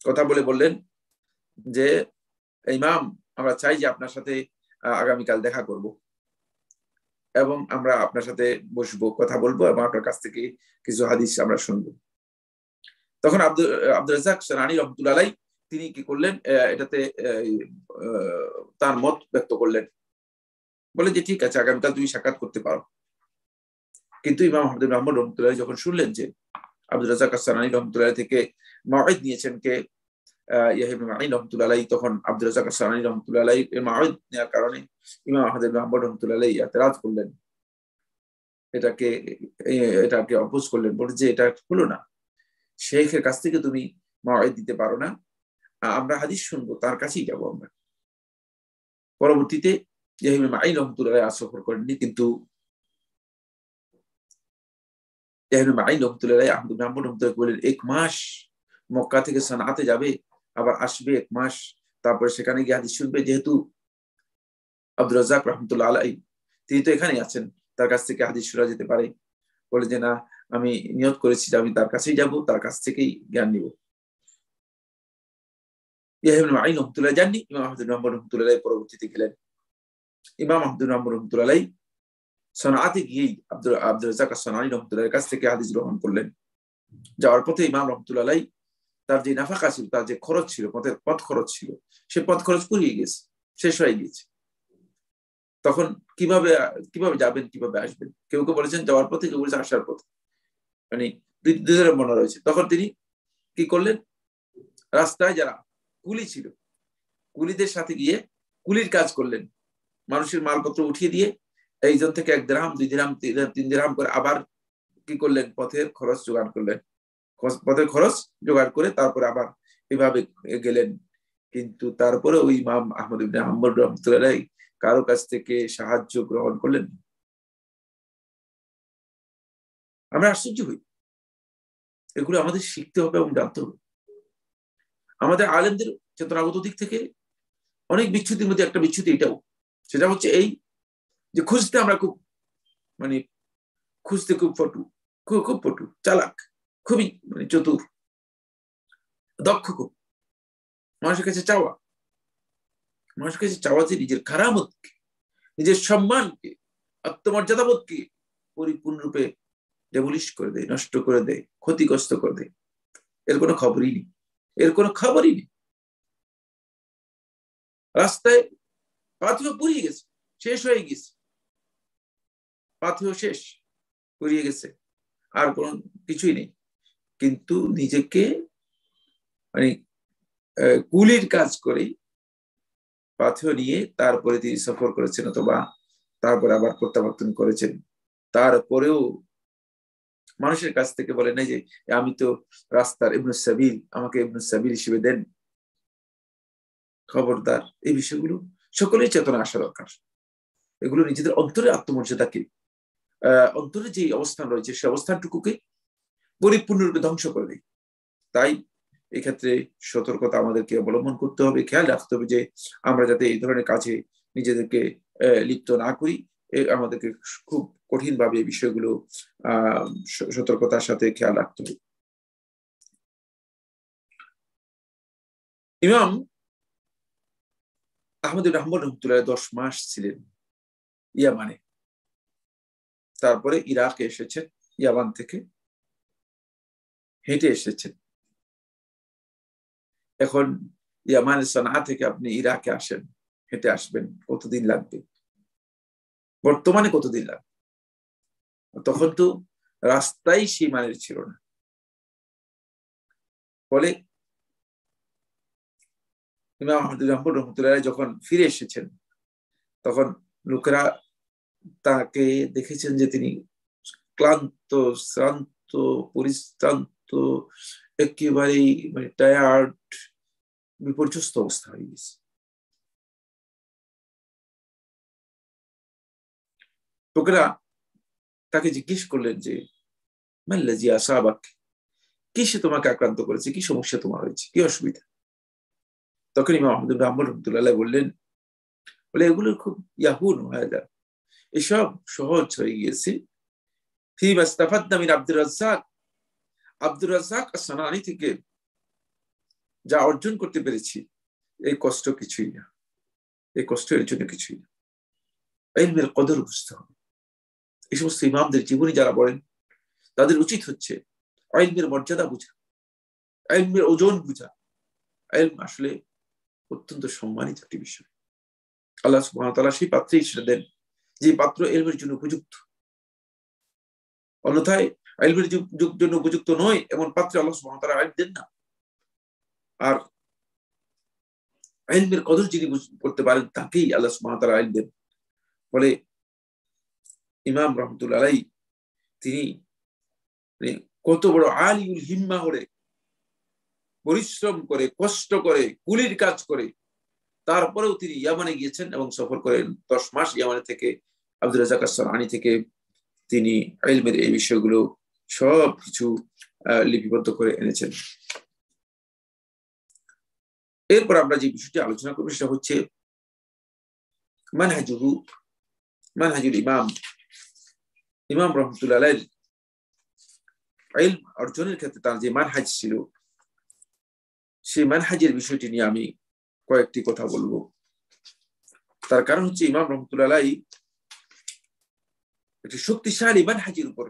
কথা বলে বললেন যে ইমাম, আমরা চাই যে আপনার সাথে আগামীকাল দেখা করব এবং আমরা আপনার সাথে বসবো, কথা বলবো এবং আপনার কাছ থেকে কিছু হাদিস আমরা শুনবো। তখন আব্দুর রাজ্জাক আস-সানআনী রাহমাতুল্লাহ আলাইহি তিনি কি করলেন, এটাতে তার মত ব্যক্ত করলেন, বলে যে ঠিক আছে, আগামীকাল তুমি সাক্ষাৎ করতে পারো। কিন্তু ইমাম আহমদ ইবনে হাম্বল রহমতুল্লাহ আলাইহি যখন শুনলেন যে আব্দুর রাজ্জাক আস-সানআনী রহমতুল্লাহ আলাইহি থেকে মাওয়াইদ নিয়েছেন কে, ইয়াহইয়া ইবনে মাঈন রাহমাতুল্লাহ আলাইহি, তখন আব্দুর রাজ্জাক আস-সানআনী রাহমাতুল্লাহ আলাইহি এর মাওয়াইদ নেওয়ার কারণে ইমাম আহমদ ইবনে হাম্বল রহমতুল্লাহ আলাইহি ইতিরাজ করলেন, এটাকে অপোজ করলেন, বলে যে এটা হলো না, শেখের কাছ থেকে তুমি মাওয়াইদ দিতে পারো না, আমরা হাদিস শুনবো, তার কাছেই যাবো আমরা। পরবর্তীতে ইয়াহইয়া ইবনে মাঈন রাহমাতুল্লাহ আলাইহি সফর করেননি, কিন্তু ইয়াহইয়া ইবনে মাঈন রাহমাতুল্লাহ আলাইহি আহমদ ইবনে হাম্বল রহমতুল্লাহ বলেন 1 মাস মক্কা থেকে সানাতে যাবে, আবার আসবে 1 মাস, তারপরে সেখানে গিয়ে হাদিস শুনবে। যেহেতু আব্দুর রাজ্জাক রহমতুল্লাহ আলাইহি তিনি তো এখানেই আছেন, তার কাছ থেকে হাদিস শোনা যেতে পারে। বলে যে না, আমি নিয়ত করেছি যে আমি তার কাছেই যাব, তার কাছ থেকেই জ্ঞান নিব। ইয়াহইয়া ইবনে মাঈন রহমতুল্লাহ জাননি, ইমাম আহমদ বিন হাম্বল রহমতুল্লাহ পরবর্তীতে গেলেন। ইমাম আহমদ বিন হাম্বল রহমতুল্লাহ সনাআতে গিয়েই আব্দুর রাজ্জাক as-সানানী রহমতুল্লাহর কাছ থেকে হাদিস গ্রহণ করলেন। যাওয়ার পথে ইমাম রহমতুল্লাহ তার যে নাফাকা ছিল, তার যে খরচ ছিল, পথ খরচ ছিল, সে পথ খরচ করিয়ে গেছে, শেষ হয়ে গেছে। তখন কিভাবে কিভাবে যাবেন, কিভাবে আসবেন? কেউ কেউ বলেছেন যাওয়ার পথে, কেউ বলেছেন আসার পথে, মানে দুজনের মনে রয়েছে। তখন তিনি কি করলেন, রাস্তায় যারা কুলি ছিল, কুলিদের সাথে গিয়ে কুলির কাজ করলেন। মানুষের মালপত্র উঠিয়ে দিয়ে এইজন থেকে 1 দিরহাম 2 দিরহাম 3 দিরহাম করে আবার কি করলেন, পথের খরচ জোগাড় করলেন। পথের খরচ জোগাড় করে তারপরে আবার এভাবে গেলেন। কিন্তু তারপরে ওই ইমাম আহমদ ইবনে হাম্বল রহমতুল্লাহ কারো কাছ থেকে সাহায্য গ্রহণ করলেন। আমরা আশ্চর্য হই। এগুলো আমাদের শিখতে হবে এবং জানতে হবে। আমাদের আলেমদের চেতনাগত দিক থেকে অনেক বিচ্যুতির মধ্যে একটা বিচ্যুতি এটাও, সেটা হচ্ছে এই যে খুঁজতে আমরা খুব মানে খুঁজতে খুব পটু, চালাক, খুবই মানে চতুর, দক্ষ, খুব মানুষের কাছে চাওয়া যে নিজের কারামতকে, নিজের সম্মানকে, আত্মমর্যাদাবোধকে পরিপূর্ণরূপে ডেমলিশ করে দেয়, নষ্ট করে দেয়, ক্ষতিগ্রস্ত করে দেয়। এর কোনো খবরই নেই। রাস্তায় পাথর পুড়িয়ে গেছে, শেষ হয়ে গেছে, পাথর শেষ, পুড়িয়ে গেছে, আর কোনো কিছুই নেই। কিন্তু নিজেকে মানে কুলির কাজ করে পাথর নিয়ে তারপরে তিনি সফর করেছেন, অথবা তারপরে আবার প্রত্যাবর্তন করেছেন। তারপরেও মানুষের কাছ থেকে বলে নাই যে আমি তো রাস্তার ইবনুস সাবিল, আমাকে ইবনুস সাবিল হিসেবে দেন। খবরদার, এই বিষয়গুলো সকলেই চেতনা আসা দরকার। এগুলো নিজেদের অন্তরে আত্মমর্যাদাকে, অন্তরে যে অবস্থান রয়েছে সে অবস্থানটুকুকে পরিপূর্ণরূপে ধ্বংস করে দেয়। তাই এক্ষেত্রে সতর্কতা আমাদেরকে অবলম্বন করতে হবে, খেয়াল রাখতে হবে যে আমরা যাতে এই ধরনের কাজে নিজেদেরকে লিপ্ত না করি। আমাদেরকে খুব কঠিন ভাবে এই বিষয়গুলো সতর্কতার সাথে খেয়াল রাখতে হবে। ইমাম আহমদ ইবনে হাম্বল রহমতুল্লাহ 10 মাস ছিলেন ইয়ামানে, তারপরে ইরাকে এসেছেন, ইয়ামান থেকে হেঁটে এসেছেন। এখন ইয়ামান সানা থেকে আপনি ইরাকে আসেন, হেঁটে আসবেন, কতদিন লাগবে? বর্তমানে কতদিন লাগবে? তখন তো রাস্তাই সেই মানের ছিল না। ফলে ইমাম আহমদ ইবনে হাম্বল রহমতুল্লাহ যখন ফিরে এসেছেন, তখন লোকেরা তাকে দেখেছেন যে তিনি ক্লান্ত, শ্রান্ত, পরিশ্রান্ত, একেবারেই মানে টায়ার্ড, বিপর্যস্ত অবস্থা হয়ে গেছে। লোকেরা তাকে জিজ্ঞেস করলেন যে মাল্লাজি আসাবাক, কিসে তোমাকে আক্রান্ত করেছে, কি সমস্যা তোমার হয়েছে, কি অসুবিধা? তখন ইমাম আহমদ ইবনে হাম্বল রহমতুল্লাহ বললেন, বলে এগুলো খুব ইয়াহুন হয়ে যায়, এসব সহজ হয়ে গিয়েছে। ফিমা ইস্তাফাদনা মিন আব্দুর রাজ্জাক as-সানানী থেকে যা অর্জন করতে পেরেছি, এই কষ্ট কিছুই না, এই কষ্ট এর জন্য কিছুই না। ইলমের কদর বুঝতে হবে। এই সমস্ত ইমামদের জীবনী যারা পড়েন তাদের উচিত হচ্ছে ইলমের মর্যাদা বুঝা, ইলমের ওজন বুঝা। ইলম আসলে অত্যন্ত সম্মানিত একটি বিষয়। আল্লাহ সুবহানাহু ওয়া তাআলা সেই পাত্রেই সেটা দেন যে পাত্র ইলমের জন্য উপযুক্ত। অন্যথায় ইলমের জন্য উপযুক্ত নয় এমন পাত্রে আল্লাহ সুবহানাহু ওয়া তাআলা ইলম দেন না। আর ইলমের কদর যিনি করতে পারেন তাকেই আল্লাহ সুবহানাহু ওয়া তাআলা ইলম দেন। ফলে ইমাম রহমতুল্লাহ আলাইহি তিনি কত বড় আলিউল হিম্মা করে, পরিশ্রম করে, কষ্ট করে, কুলির কাজ করে, তারপরেও তিনি ইয়ামানে গিয়েছেন এবং সফর করেন 10 মাস। ইয়ামানে থেকে আব্দুর রাজ্জাক as-সানানী থেকে তিনি ইলমের এই বিষয়গুলো সবকিছু লিপিবদ্ধ করে এনেছেন। এরপর আমরা যে বিষয়টি আলোচনা করবো সেটা হচ্ছে মানহাজুল ইমাম রহমতুল্লাহ আলাইহির ইলম অর্জনের ক্ষেত্রে তার যে মানহাজ ছিল, সেই মানহাজের বিষয়টি নিয়ে আমি কয়েকটি কথা বলবো। তার কারণ হচ্ছে ইমাম রহমতুল্লাহ আলাইহি একটি শক্তিশালী মানহাজের উপর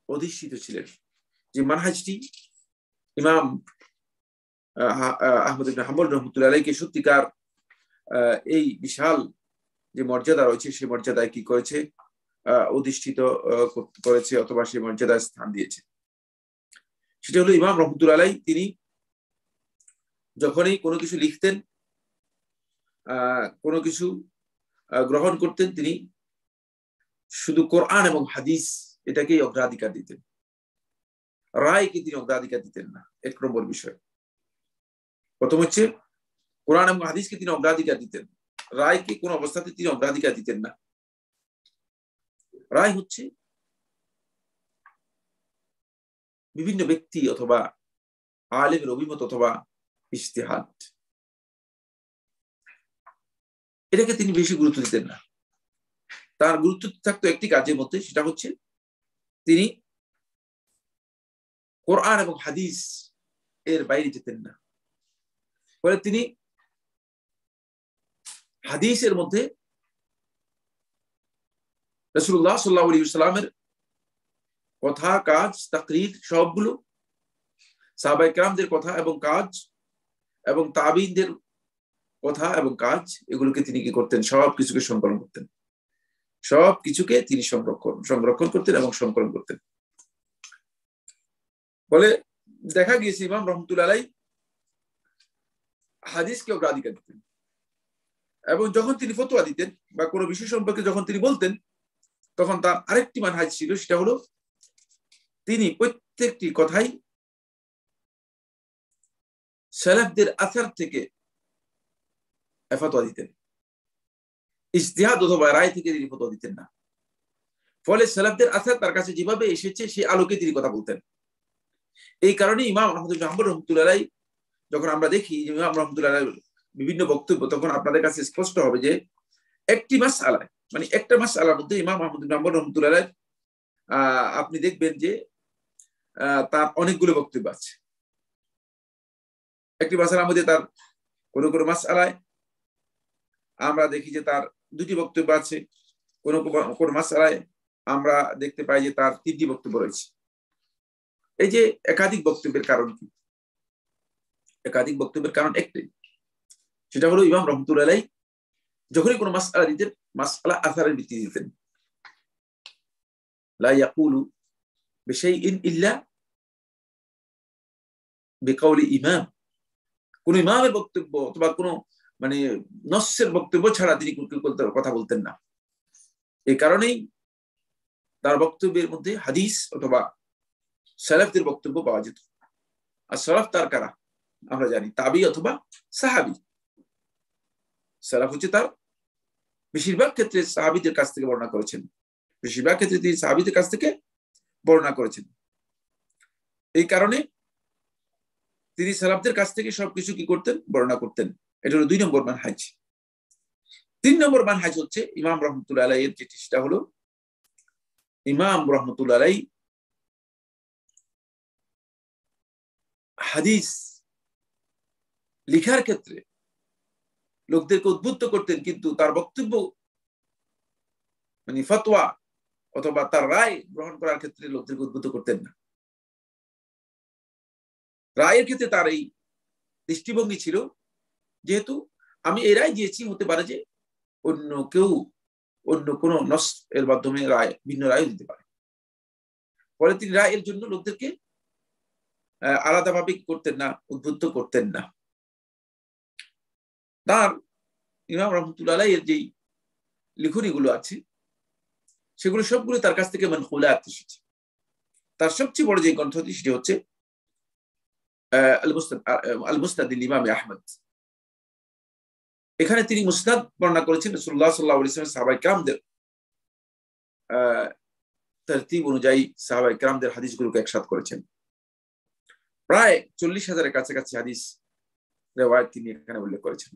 অধিষ্ঠিত ছিলেন, যে মানহাজটি ইমাম আহমদ ইবনে হাম্বল রহমতুল্লাহ আলাইহিকে সত্যিকার এই বিশাল যে মর্যাদা রয়েছে সেই মর্যাদায় কি করেছে, অধিষ্ঠিত করেছে, অথবা সেই মর্যাদায় স্থান দিয়েছে। সেটা হলো ইমাম রহমতুল্লাহ আলাইহি তিনি যখনই কোনো কিছু লিখতেন, কোনো কিছু গ্রহণ করতেন, তিনি শুধু কোরআন এবং হাদিস এটাকেই অগ্রাধিকার দিতেন, রায়কে তিনি অগ্রাধিকার দিতেন না। 1 নম্বর বিষয়। প্রথম হচ্ছে কোরআন এবং হাদিসকে তিনি অগ্রাধিকার দিতেন, রায়কে কোন অবস্থাতে তিনি অগ্রাধিকার দিতেন না। রায় হচ্ছে বিভিন্ন ব্যক্তি অথবা আলেমের অভিমত অথবা ইজতিহাদ, এটাকে তিনি বেশি গুরুত্ব দিতেন না। তার গুরুত্ব থাকতো একটি কাজের মধ্যে, সেটা হচ্ছে তিনি কোরআন এবং হাদিস এর বাইরে যেতেন না। ফলে তিনি হাদিসের মধ্যে রাসূলুল্লাহ সাল্লাল্লাহু আলাইহি ওয়াসাল্লামের কথা, কাজ, তাকরীর সবগুলো, সাহাবায়ে কেরামদের কথা এবং কাজ এবং তাবিঈনদের কথা এবং কাজ, এগুলোকে তিনি কি করতেন, সবকিছুকে সংকলন করতেন, সবকিছুকে তিনি সংরক্ষণ করতেন এবং সংকলন করতেন। বলে দেখা গিয়েছে ইমাম রহমতুল্লাহ আলাইহি হাদিসকে অগ্রাধিকার দিতেন, এবং যখন তিনি ফতোয়া দিতেন বা কোনো বিষয় সম্পর্কে যখন তিনি বলতেন, তখন তার আরেকটি মানহাজ ছিল, সেটা হলো তিনি প্রত্যেকটি কথাই সালাফদের আসার থেকে ফতোয়া দিতেন, ইজতিহাদ অথবা রায় থেকে তিনি ফতোয়া দিতেন না। ফলে সালাফদের আসার তার কাছে যেভাবে এসেছে সেই আলোকে তিনি কথা বলতেন। এই কারণে ইমাম আহমদ ইবনে হাম্বল রাহমাতুল্লাহ আলাইহি, যখন আমরা দেখি ইমাম রাহমাতুল্লাহ আলাইহির বিভিন্ন বক্তব্য, তখন আপনাদের কাছে স্পষ্ট হবে যে একটি মাসআলায়, মানে একটা মাসআলার মধ্যে ইমাম আহমদ ইবনে হাম্বল রাহমাতুল্লাহ আলাইহি আপনি দেখবেন যে তার অনেকগুলো বক্তব্য আছে। একটি মাসআলার মধ্যে তার কোনো কোনো মাসআলায় আমরা দেখি যে তার 2টি বক্তব্য আছে, কোনো কোনো মাসআলায় আমরা দেখতে পাই যে তার 3টি বক্তব্য রয়েছে। এই যে একাধিক বক্তব্যের কারণ কি? একাধিক বক্তব্যের কারণ একটাই, সেটা হলো ইমাম রহমতুল্লাহ আলাইহি যখনই কোনো মাসআলা দিতেন, মাসআলা আসারের ভিত্তিতে দিতেন। লা ইয়াকুলু বিশাইইন ইল্লা বিকাউলি ইমাম, কোন ইমামের বক্তব্য অথবা কোনো মানে নসের বক্তব্য ছাড়া তিনি কথা বলতেন না। এই কারণেই তার বক্তব্যের মধ্যে হাদিস অথবা সালাফদের বক্তব্য পাওয়া যেত। আর সালাফ তার কারা আমরা জানি, তাবি অথবা সাহাবি। সালাফ হচ্ছে তার বেশিরভাগ ক্ষেত্রে সাহাবিদের কাছ থেকে বর্ণনা করেছেন, বেশিরভাগ ক্ষেত্রে তিনি সাহাবিদের কাছ থেকে বর্ণনা করেছেন। এই কারণে তিনি সালাফদের কাছ থেকে সবকিছু কি করতেন, বর্ণনা করতেন। এটা হলো 2 নম্বর মানহাজ। 3 নম্বর মানহাজ হচ্ছে ইমাম রহমতুল্লাহ আলাইহির, যেটি সেটা হলো ইমাম রহমতুল্লাহ আলাইহি হাদিস লিখার ক্ষেত্রে লোকদেরকে উদ্বুদ্ধ করতেন, কিন্তু তার বক্তব্য মানে ফতোয়া অথবা তার রায় গ্রহণ করার ক্ষেত্রে লোকদেরকে উদ্বুদ্ধ করতেন না। রায়ের ক্ষেত্রে তার এই দৃষ্টিভঙ্গি ছিল, যেহেতু আমি এই রায় দিয়েছি, হতে পারে যে অন্য কেউ অন্য কোন নস এর মাধ্যমে রায় ভিন্ন রায় দিতে পারে। ফলে তিনি রায়ের জন্য লোকদেরকে আলাদাভাবে করতেন না, উদ্বুদ্ধ করতেন না। তার ইমাম রহমতুল্লাহ আলাইহির যেই লিখনীগুলো আছে সেগুলো সবগুলো তার কাছ থেকে মানকুলাত এসেছে। তার সবচেয়ে বড় যে গ্রন্থটি সেটি হচ্ছে আল মুসনাদ ইমাম আহমদ। এখানে তিনি মুসনাদ বর্ণনা করেছেন রাসূলুল্লাহ সাল্লাল্লাহু আলাইহি ওয়াসাল্লাম সাহাবায়ে কেরামদের তারতিব অনুযায়ী সাহাবায়ে কেরামদের হাদিসগুলোকে একসাথে করেছেন। প্রায় 40,000-এর কাছাকাছি হাদিস রিওয়ায়াত তিনি এখানে উল্লেখ করেছেন।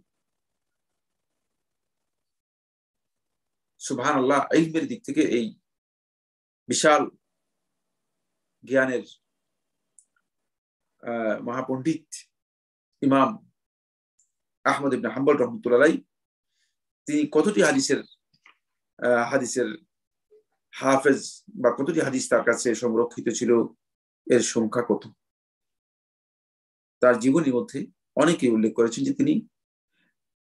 সুবহানাল্লাহ, ইলমের দিক থেকে এই বিশাল জ্ঞানের মহাপণ্ডিত ইমাম আহমদ ইবনে হাম্বল রহমতুল্লাহ আলাইহি তিনি কতটি হাদিসের হাফেজ বা কতটি হাদিস তার কাছে সংরক্ষিত ছিল এর সংখ্যা কত। তার জীবনীর মধ্যে অনেকে উল্লেখ করেছেন যে তিনি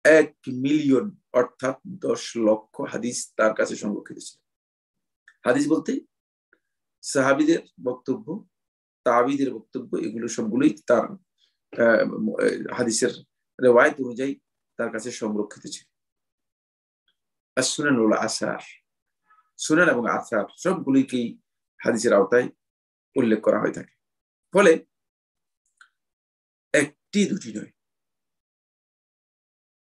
1 মিলিয়ন অর্থাৎ 10 লক্ষ হাদিস তার কাছে সংরক্ষিত ছিল। হাদিস বলতে সাহাবীদের বক্তব্য, তাবিদের বক্তব্য, এগুলো সবগুলোই তার হাদিসের রিওয়ায়াত অনুযায়ী তার কাছে সংরক্ষিত ছিল। সুনান ওয়াল আসার, সুনান এবং আসার সবগুলিকেই হাদিসের আওতায় উল্লেখ করা হয়ে থাকে। ফলে একটি দুটি নয়,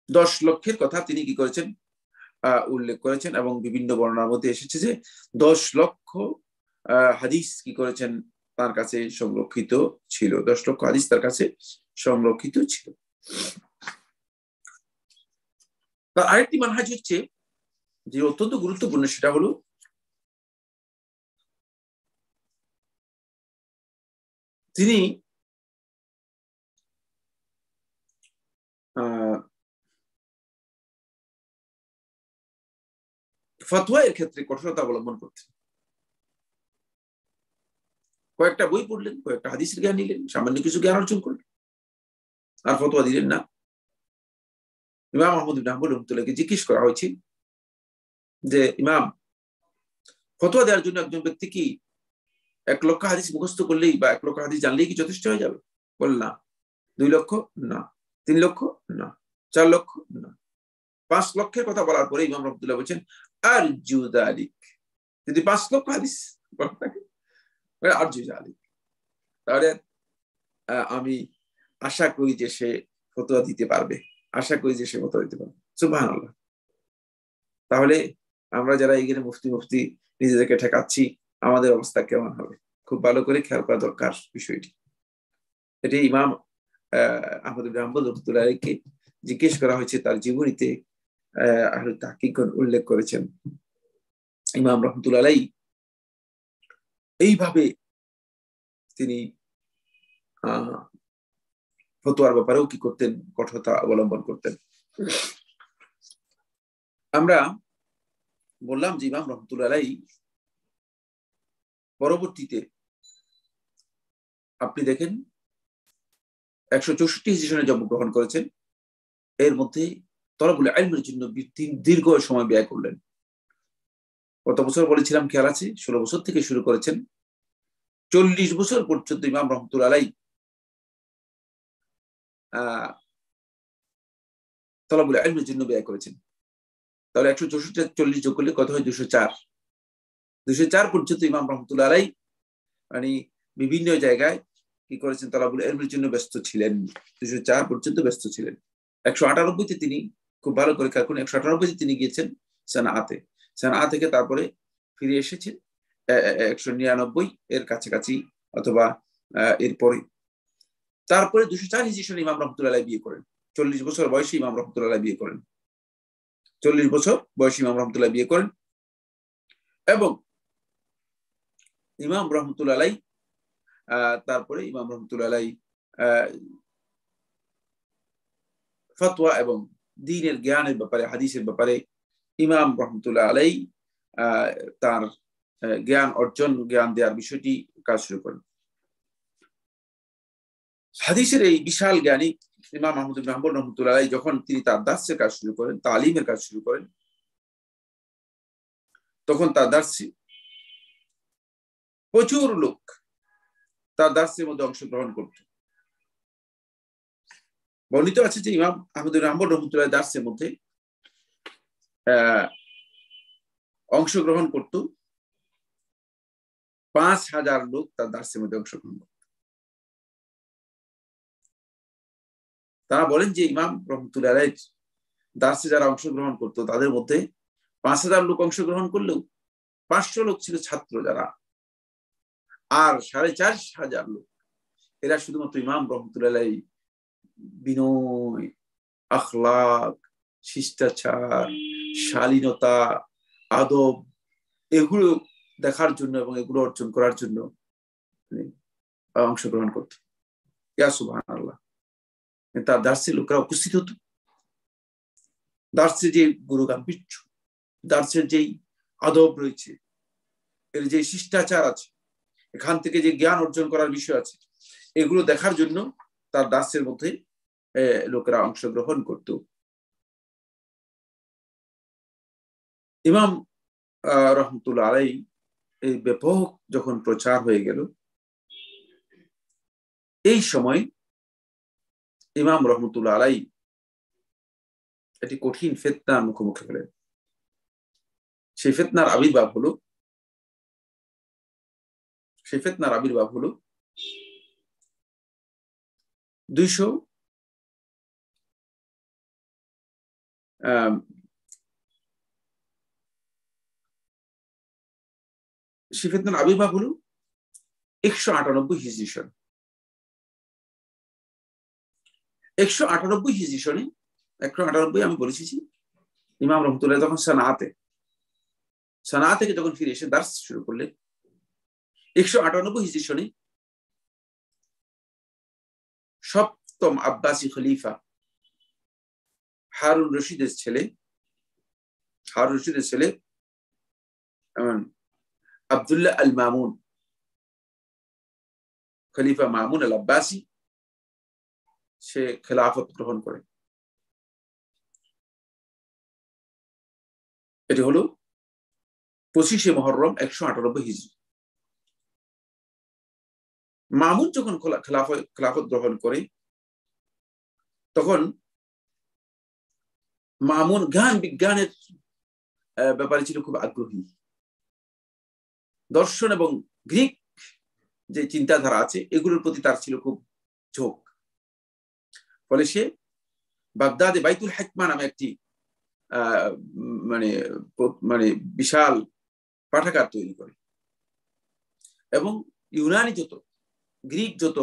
10 লক্ষের কথা তিনি কি করেছেন উল্লেখ করেছেন। এবং বিভিন্ন বর্ণনার মধ্যে এসেছে যে 10 লক্ষ হাদিস কি করেছেন তার কাছে সংরক্ষিত ছিল। 10 লক্ষ হাদিস তার কাছে সংরক্ষিত ছিল। তার আরেকটি মানহাজ হচ্ছে যে অত্যন্ত গুরুত্বপূর্ণ, সেটা হলো তিনি ফতোয়া এর ক্ষেত্রে কঠোরতা অবলম্বন করতেন। কয়েকটা বই পড়লেন, কয়েকটা হাদিসের জ্ঞান নিলেন, সামান্য কিছু জ্ঞান অর্জন করলেন, আর ফতোয়া দিলেন না। ইমাম আহমদ ইবনে হাম্বল রহমতুল্লাহকে জিজ্ঞেস করা হয়েছে যে ইমাম, ফতোয়া দেওয়ার জন্য একজন ব্যক্তি কি 1 লক্ষ হাদিস মুখস্থ করলেই বা 1 লক্ষ হাদিস জানলেই কি যথেষ্ট হয়ে যাবে? বল না। 2 লক্ষ না, 3 লক্ষ না, 4 লক্ষ না, 5 লক্ষের কথা বলার পরে ইমাম রহমতুল্লাহ বলছেন আরজু যালিক, যদি 5 লক্ষ হাদিস আরজু যালিক, তাহলে আমি আশা করি যে সে ফতোয়া দিতে পারবে, আশা করি যে সে ফতোয়া দিতে পারবে। সুবহানাল্লাহ। তাহলে আমরা যারা এখানে মুফতি নিজেদেরকে ঠেকাচ্ছি, আমাদের অবস্থা কেমন হবে? খুব ভালো করে খেয়াল করা দরকার বিষয়টি। এটি ইমাম আহমদ ইবনে হাম্বল রহমতুল্লাহ আলাইহিকে জিজ্ঞেস করা হয়েছে, তার জীবনীতে আহলে তাহকিকগণ উল্লেখ করেছেন ইমাম রহমতুল্লাহ আলাইহি এইভাবে তিনি ফতোয়ার ব্যাপারেও কি করতেন, কঠোরতা অবলম্বন করতেন। আমরা বললাম যে ইমাম রহমতুল্লাহ আলাইহি পরবর্তীতে আপনি দেখেন 164 হিজরি সনে জন্মগ্রহণ করেছেন। এর মধ্যে তলবুল ইলমের জন্য দীর্ঘ সময় ব্যয় করলেন। কত বছর বলেছিলাম খেয়াল আছে? 16 বছর থেকে শুরু করেছেন, 40 বছর পর্যন্ত ইমাম রহমতুল্লাহ আলাইহি তলবুল ইলমের জন্য ব্যয় করেছেন। তাহলে 164 40 যোগ করলে কত হয়? 204। 204 পর্যন্ত ইমাম রহমতুল্লাহ আলাইহি মানে বিভিন্ন জায়গায় কি করেছেন, তলবুল ইলমের জন্য ব্যস্ত ছিলেন। 204 পর্যন্ত ব্যস্ত ছিলেন। 198তে তিনি, খুব ভালো করে খেয়াল করুন, 198তে তিনি গিয়েছেন সানাআতে। সানাআ থেকে তারপরে ফিরে এসেছেন 199 এর কাছাকাছি অথবা এরপরে। তারপরে 204 হিজরি সনে ইমাম রহমতুল্লাহ আলাইহি বিয়ে করেন। 40 বছর বয়সে ইমাম রহমতুল্লাহ আলাইহি বিয়ে করেন। 40 বছর বয়সে ইমাম রহমতুল্লাহ বিয়ে করেন এবং ইমাম রহমতুল্লাহ আলাইহি তারপরে ইমাম রহমতুল্লাহ আলাইহি ফতোয়া এবং দ্বীনের জ্ঞানের ব্যাপারে, হাদিসের ব্যাপারে ইমাম রহমতুল্লাহ আলাইহি তার জ্ঞান দেওয়ার বিষয়টি কাজ শুরু করেন। হাদিসের এই বিশাল জ্ঞানী ইমাম আহমদ ইবনে হাম্বল রহমতুল্লাহ আলাইহি যখন তিনি তার দার্সের কাজ শুরু করেন, তালিমের কাজ শুরু করেন, তখন তার দার্সে প্রচুর লোক তার দার্সের মধ্যে অংশগ্রহণ করত। বর্ণিত আছে যে ইমাম আহমদ ইবনে হাম্বল রহমতুল্লাহ দার্সের মধ্যে অংশগ্রহণ করত 5000 লোক তার দার্সের মধ্যে অংশগ্রহণ করত। তারা বলেন যে ইমাম রহমতুল্লাহ আলাইহি দার্সে যারা অংশগ্রহণ করত তাদের মধ্যে 5000 লোক অংশগ্রহণ করলেও 500 লোক ছিল ছাত্র যারা, আর 4500 লোক এরা শুধুমাত্র ইমাম রহমতুল্লাহ আলাইহি বিনয়, আখলাক, শিষ্টাচার, শালীনতা, আদব, এগুলো দেখার জন্য এবং এগুলো অর্জন করার জন্য অংশগ্রহণ করত। ইয়া সুবহানাল্লাহ। তার দার্সে লোকেরা উপস্থিত হতো। দার্সে যে গুরু গাম্ভীর্য, দার্সের যেই আদব রয়েছে, এর যে শিষ্টাচার আছে, এখান থেকে যে জ্ঞান অর্জন করার বিষয় আছে, এগুলো দেখার জন্য তার দার্সের মধ্যে লোকেরা অংশগ্রহণ করত। ইমাম রহমতুল্লাহ আলাইহি এই ব্যাপক যখন প্রচার হয়ে গেল, এই সময় ইমাম রহমতুল্লাহ আলাইহি একটি কঠিন ফিতনার মুখোমুখি হলেন। সেই ফিতনার আবির্ভাব হলো 200 সেই ফিতনার আবির্ভাব হলো 198 হিজরি সনে। 198 হিজরি সনে, 198 আমি বলেছি, ইমাম রহমতুল্লাহ যখন সানা থেকে যখন ফিরে এসে দার্স শুরু করলেন, 198 হিজরি সনে সপ্তম আব্বাসী খলিফা হারুন রশিদের ছেলে আব্দুল্লাহ আল মামুন, খলিফা মামুন আল আব্বাসী, সে খেলাফত গ্রহণ করে। এটি হলো 25শে মুহররম 198 হিজরি। মামুন যখন খেলাফত গ্রহণ করে, তখন মামুন জ্ঞান বিজ্ঞানের ব্যাপারে ছিল খুব আগ্রহী। দর্শন এবং গ্রিক যে চিন্তাধারা আছে, এগুলোর প্রতি তার ছিল খুব ঝোঁক। ফলে সে বাগদাদে বাইতুল হিকমা নামে একটি মানে বিশাল পাঠাগার তৈরি করে এবং ইউনানি যত গ্রিক যত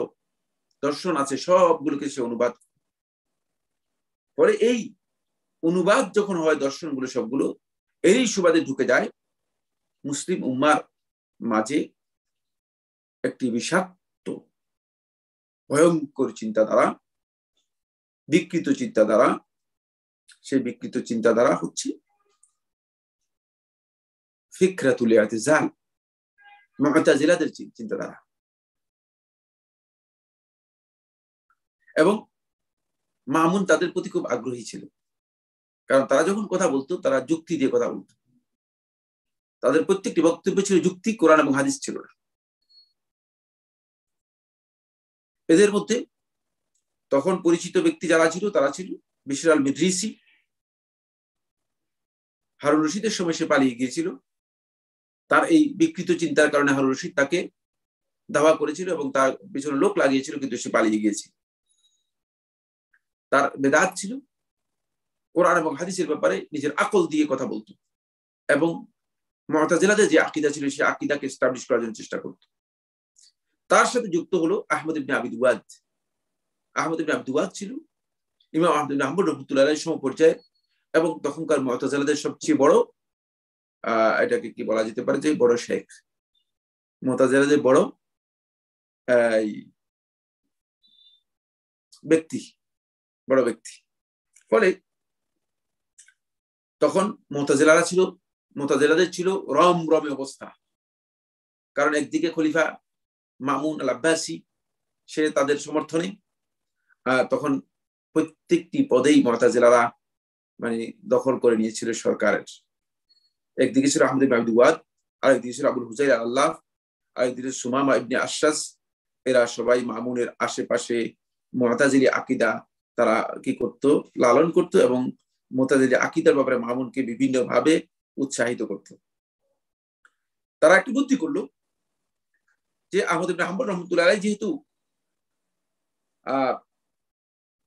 দর্শন আছে সবগুলোকে সে অনুবাদ করে। পরে এই অনুবাদ যখন হয় দর্শনগুলো সবগুলো, এরই সুবাদে ঢুকে যায় মুসলিম উম্মার মাঝে একটি বিষাক্ত ভয়ঙ্কর চিন্তাধারা, বিকৃত চিন্তাধারা। সেই বিকৃত চিন্তাধারা হচ্ছে ফিকরাতুল ইতিজাল, মুতাজিলাদের চিন্তাধারা। এবং মামুন তাদের প্রতি খুব আগ্রহী ছিল, কারণ তারা যখন কথা বলতো তারা যুক্তি দিয়ে কথা বলতো। তাদের প্রত্যেকটি বক্তব্য ছিল যুক্তি, কোরআন এবং হাদিস ছিল না। এদের মধ্যে তখন পরিচিত ব্যক্তি যারা ছিল, তারা ছিল বিশর আল মিদ্রিসি। হারুন রশিদের সময় সে পালিয়ে গিয়েছিল। তার এই বিকৃত চিন্তার কারণে হারুন রশিদ তাকে দাওয়া করেছিল এবং তার পিছনে লোক লাগিয়েছিল, কিন্তু সে পালিয়ে গিয়েছিল। তার বেদাত ছিল, কোরআন এবং হাদিসের ব্যাপারে নিজের আকল দিয়ে কথা বলতো এবং মুতাজিলাদের যে আকীদা ছিল সেই আকীদাকে এস্টাবলিশ করার জন্য চেষ্টা করত। তার সাথে যুক্ত হলো আহমদ ইবনে আবি দুওয়াদ। আহমদ ইবনে আবি দুওয়াদ ছিল ইমাম আহমদ ইবনে হাম্বল রাহমাতুল্লাহ আলাইহির সমপর্যায়ে এবং তখনকার মুতাজিলাদের সবচেয়ে বড়, এটাকে কি বলা যেতে পারে, যে বড় শেখ, মুতাজিলাদের বড় ব্যক্তি। ফলে তখন মুতাজিলাদের ছিল রমরমে অবস্থা। কারণ একদিকে খলিফা মামুন আল আব্বাসী, সে তাদের সমর্থনে, তখন প্রত্যেকটি পদেই মুতাজিলারা মানে দখল করে নিয়েছিল সরকারের। একদিকে ছিল আহমদ ইবনে আবি দুওয়াদ, আরেকদিকে ছিল আবুল হুজাইল আল্লাহ, আরেকদিকে সুমামা ইবনে আশরাস। এরা সবাই মামুনের আশেপাশে মুতাজিলি আকীদা তারা কি করত, লালন করত এবং মুতাজিলি আকীদার ব্যাপারে মামুনকে বিভিন্ন ভাবে উৎসাহিত করত। তারা একটু বুদ্ধি করলো যে আহমদ ইবনে হাম্বল রাহমাতুল্লাহ আলাইহি যেহেতু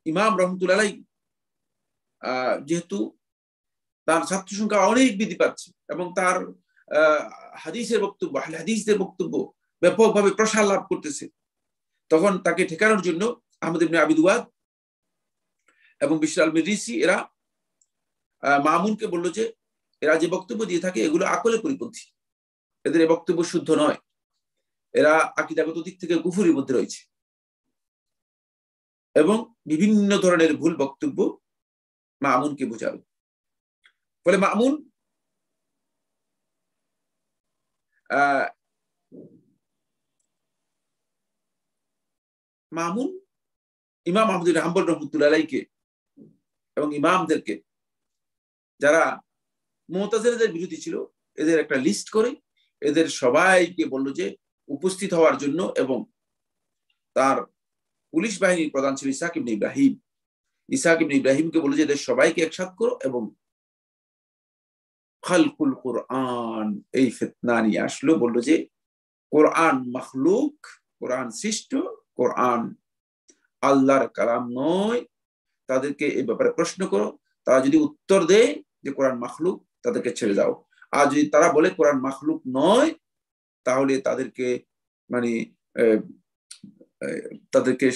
ইমাম রাহমাতুল্লাহ আলাইহি যেহেতু তার ছাত্র সংখ্যা অনেক বৃদ্ধি পাচ্ছে এবং তার হাদিসদের বক্তব্য ব্যাপকভাবে প্রসার লাভ করতেছে, তখন তাকে ঠেকানোর জন্য আহমদ ইবনে আবি দুওয়াদ এবং বিশর আল মিররিসি এরা মামুনকে বলল যে এরা যে বক্তব্য দিয়ে থাকে এগুলো আকলে পরিপন্থী, এদের এই বক্তব্য শুদ্ধ নয়, এরা আকীদাগত দিক থেকে কুফরির মধ্যে রয়েছে এবং বিভিন্ন ধরনের ভুল বক্তব্য মামুনকে বোঝালো। ফলে মামুন ইমাম আহমদ বিন হাম্বল রাহমাতুল্লাহ আলাইহিকে এবং ইমামদেরকে যারা মুতাজিলাদের বিরোধী ছিল এদের একটা লিস্ট করে এদের সবাইকে বলল যে উপস্থিত হওয়ার জন্য, এবং তার পুলিশ বাহিনীর প্রধান ছিল ইসহাক ইবনে ইব্রাহিম। ইসহাক ইবনে ইব্রাহিমকে বলল যে এদের সবাইকে একসাথ করো এবং খালকুল কোরআন এই ফিতনা নিয়ে আসলো। বলল যে কোরআন মাখলুক, কোরআন সৃষ্ট, কোরআন আল্লাহর কালাম নয়। তাদেরকে এই ব্যাপারে প্রশ্ন করো, তারা যদি উত্তর দেয় যে কোরআন মাখলুক তাদেরকে ছেড়ে দাও, আর যদি তারা বলে কোরআন মাখলুক নয় তাহলে তাদেরকে মানে তাদেরকে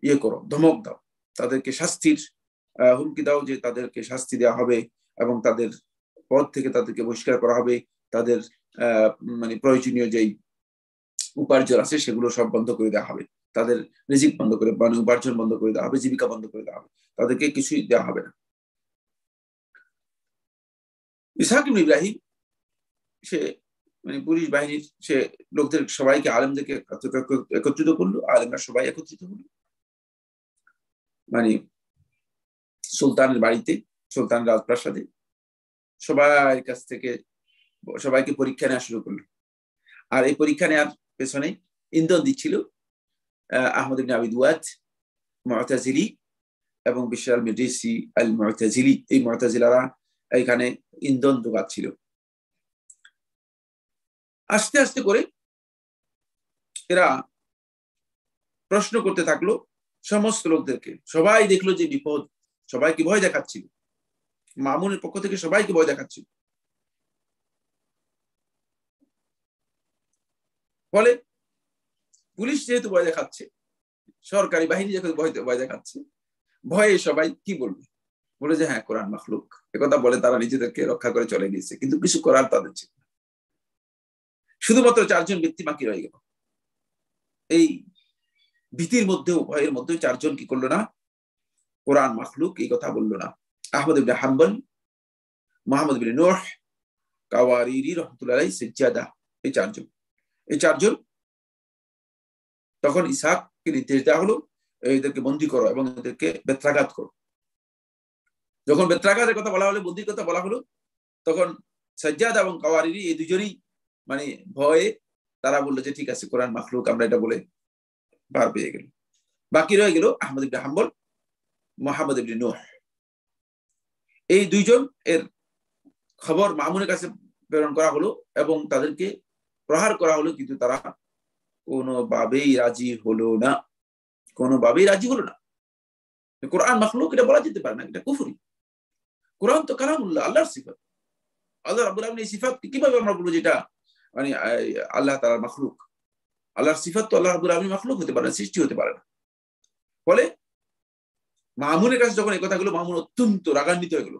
ইয়ে করো, ধমক দাও, তাদেরকে শাস্তির হুমকি দাও যে তাদেরকে শাস্তি দেওয়া হবে এবং তাদের পদ থেকে তাদেরকে বহিষ্কার করা হবে, তাদের মানে প্রয়োজনীয় যেই উপার্জন আছে সেগুলো সব বন্ধ করে দেওয়া হবে, তাদের রিজিক বন্ধ করে মানে উপার্জন বন্ধ করে দেওয়া হবে, জীবিকা বন্ধ করে দেওয়া হবে, তাদেরকে কিছুই দেওয়া হবে না। ইসহাক ইবনে ইব্রাহিম সে মানে পুলিশ বাহিনীর সে লোকদের সবাইকে আলেমদেরকে একত্রিত করলো, আলেমরা সবাই একত্রিত হলো মানে সুলতানের বাড়িতে, সুলতান রাজপ্রাসাদে সবাই কাছ থেকে সবাইকে পরীক্ষা নেওয়া শুরু করলো। আর এই পরীক্ষা নেওয়ার পেছনে ইন্ধন দিচ্ছিল আহমদ ইবনে আবি দুয়াদ মুতাজিলি এবং বিশর আল মিররিসি আল মুতাজিলি। এই মুতাজিলারা এখানে ইন্ধন যোগাচ্ছিল। আস্তে আস্তে করে এরা প্রশ্ন করতে থাকলো সমস্ত লোকদেরকে, সবাই দেখলো যে বিপদ, সবাইকে ভয় দেখাচ্ছিল, মামুনের পক্ষ থেকে সবাইকে ভয় দেখাচ্ছিল। ফলে পুলিশ যেহেতু ভয় দেখাচ্ছে, সরকারি বাহিনী যখন ভয় দেখাচ্ছে, ভয়ে সবাই কি বলবে, বলে যে হ্যাঁ কোরআন মাখলুক, একথা বলে তারা নিজেদেরকে রক্ষা করে চলে গিয়েছে, কিন্তু কিছু করার তাদের ছিল। শুধুমাত্র 4 জন ব্যক্তি বাকি রয়ে গেল। এই ভীতির মধ্যেও ভয়ের মধ্যেও 4 জন কি করলো না, কোরআন মাখলুক এই কথা বললো না। আহমদ ইবনে হাম্বল, মুহাম্মদ ইবনে নূহ, কাওয়ারিরি রাহমাতুল্লাহ আলাইহি, সাজ্জাদা, এই 4 জন। এই 4 জন তখন ইসহাককে নির্দেশ দেওয়া হলো এদেরকে বন্দী করো এবং এদেরকে বেত্রাঘাত করো। যখন বেত্রাঘাতের কথা বলা হলো, বন্দির কথা বলা হলো, তখন সাজ্জাদা এবং কাওয়ারিরি এই দুজনই মানে ভয়ে তারা বললো যে ঠিক আছে কোরআন মাখলুক, আমরা এটা বলে পার পেয়ে গেল। বাকি রয়ে গেল আহমদ ইবনে হাম্বল, মুহাম্মদ ইবনে নূহ। এই 2 জন এর খবর মামুনের কাছে প্রেরণ করা হলো এবং তাদেরকে প্রহার করা হলো, কিন্তু তারা কোনোভাবেই রাজি হলো না, কোনোভাবেই রাজি হলো না। কোরআন মাখলুক এটা বলা যেতে পারে না, এটা কুফরি। কোরআন তো কালামুল্লাহ, আল্লাহর সিফাত। আল্লাহ রাব্বুল আলামিন এই সিফাত কিভাবে আমরা বলবো যেটা মানে আল্লাহ তাআলার মাখলুক? আল্লাহর সিফাত তো আল্লাহ রাব্বুল আলামিন মাখলুক হতে পারে না, সৃষ্টি হতে পারে না। ফলে মামুনের কাছে যখন এই কথাগুলো, মামুন অত্যন্ত রাগান্বিত হয়ে গেল।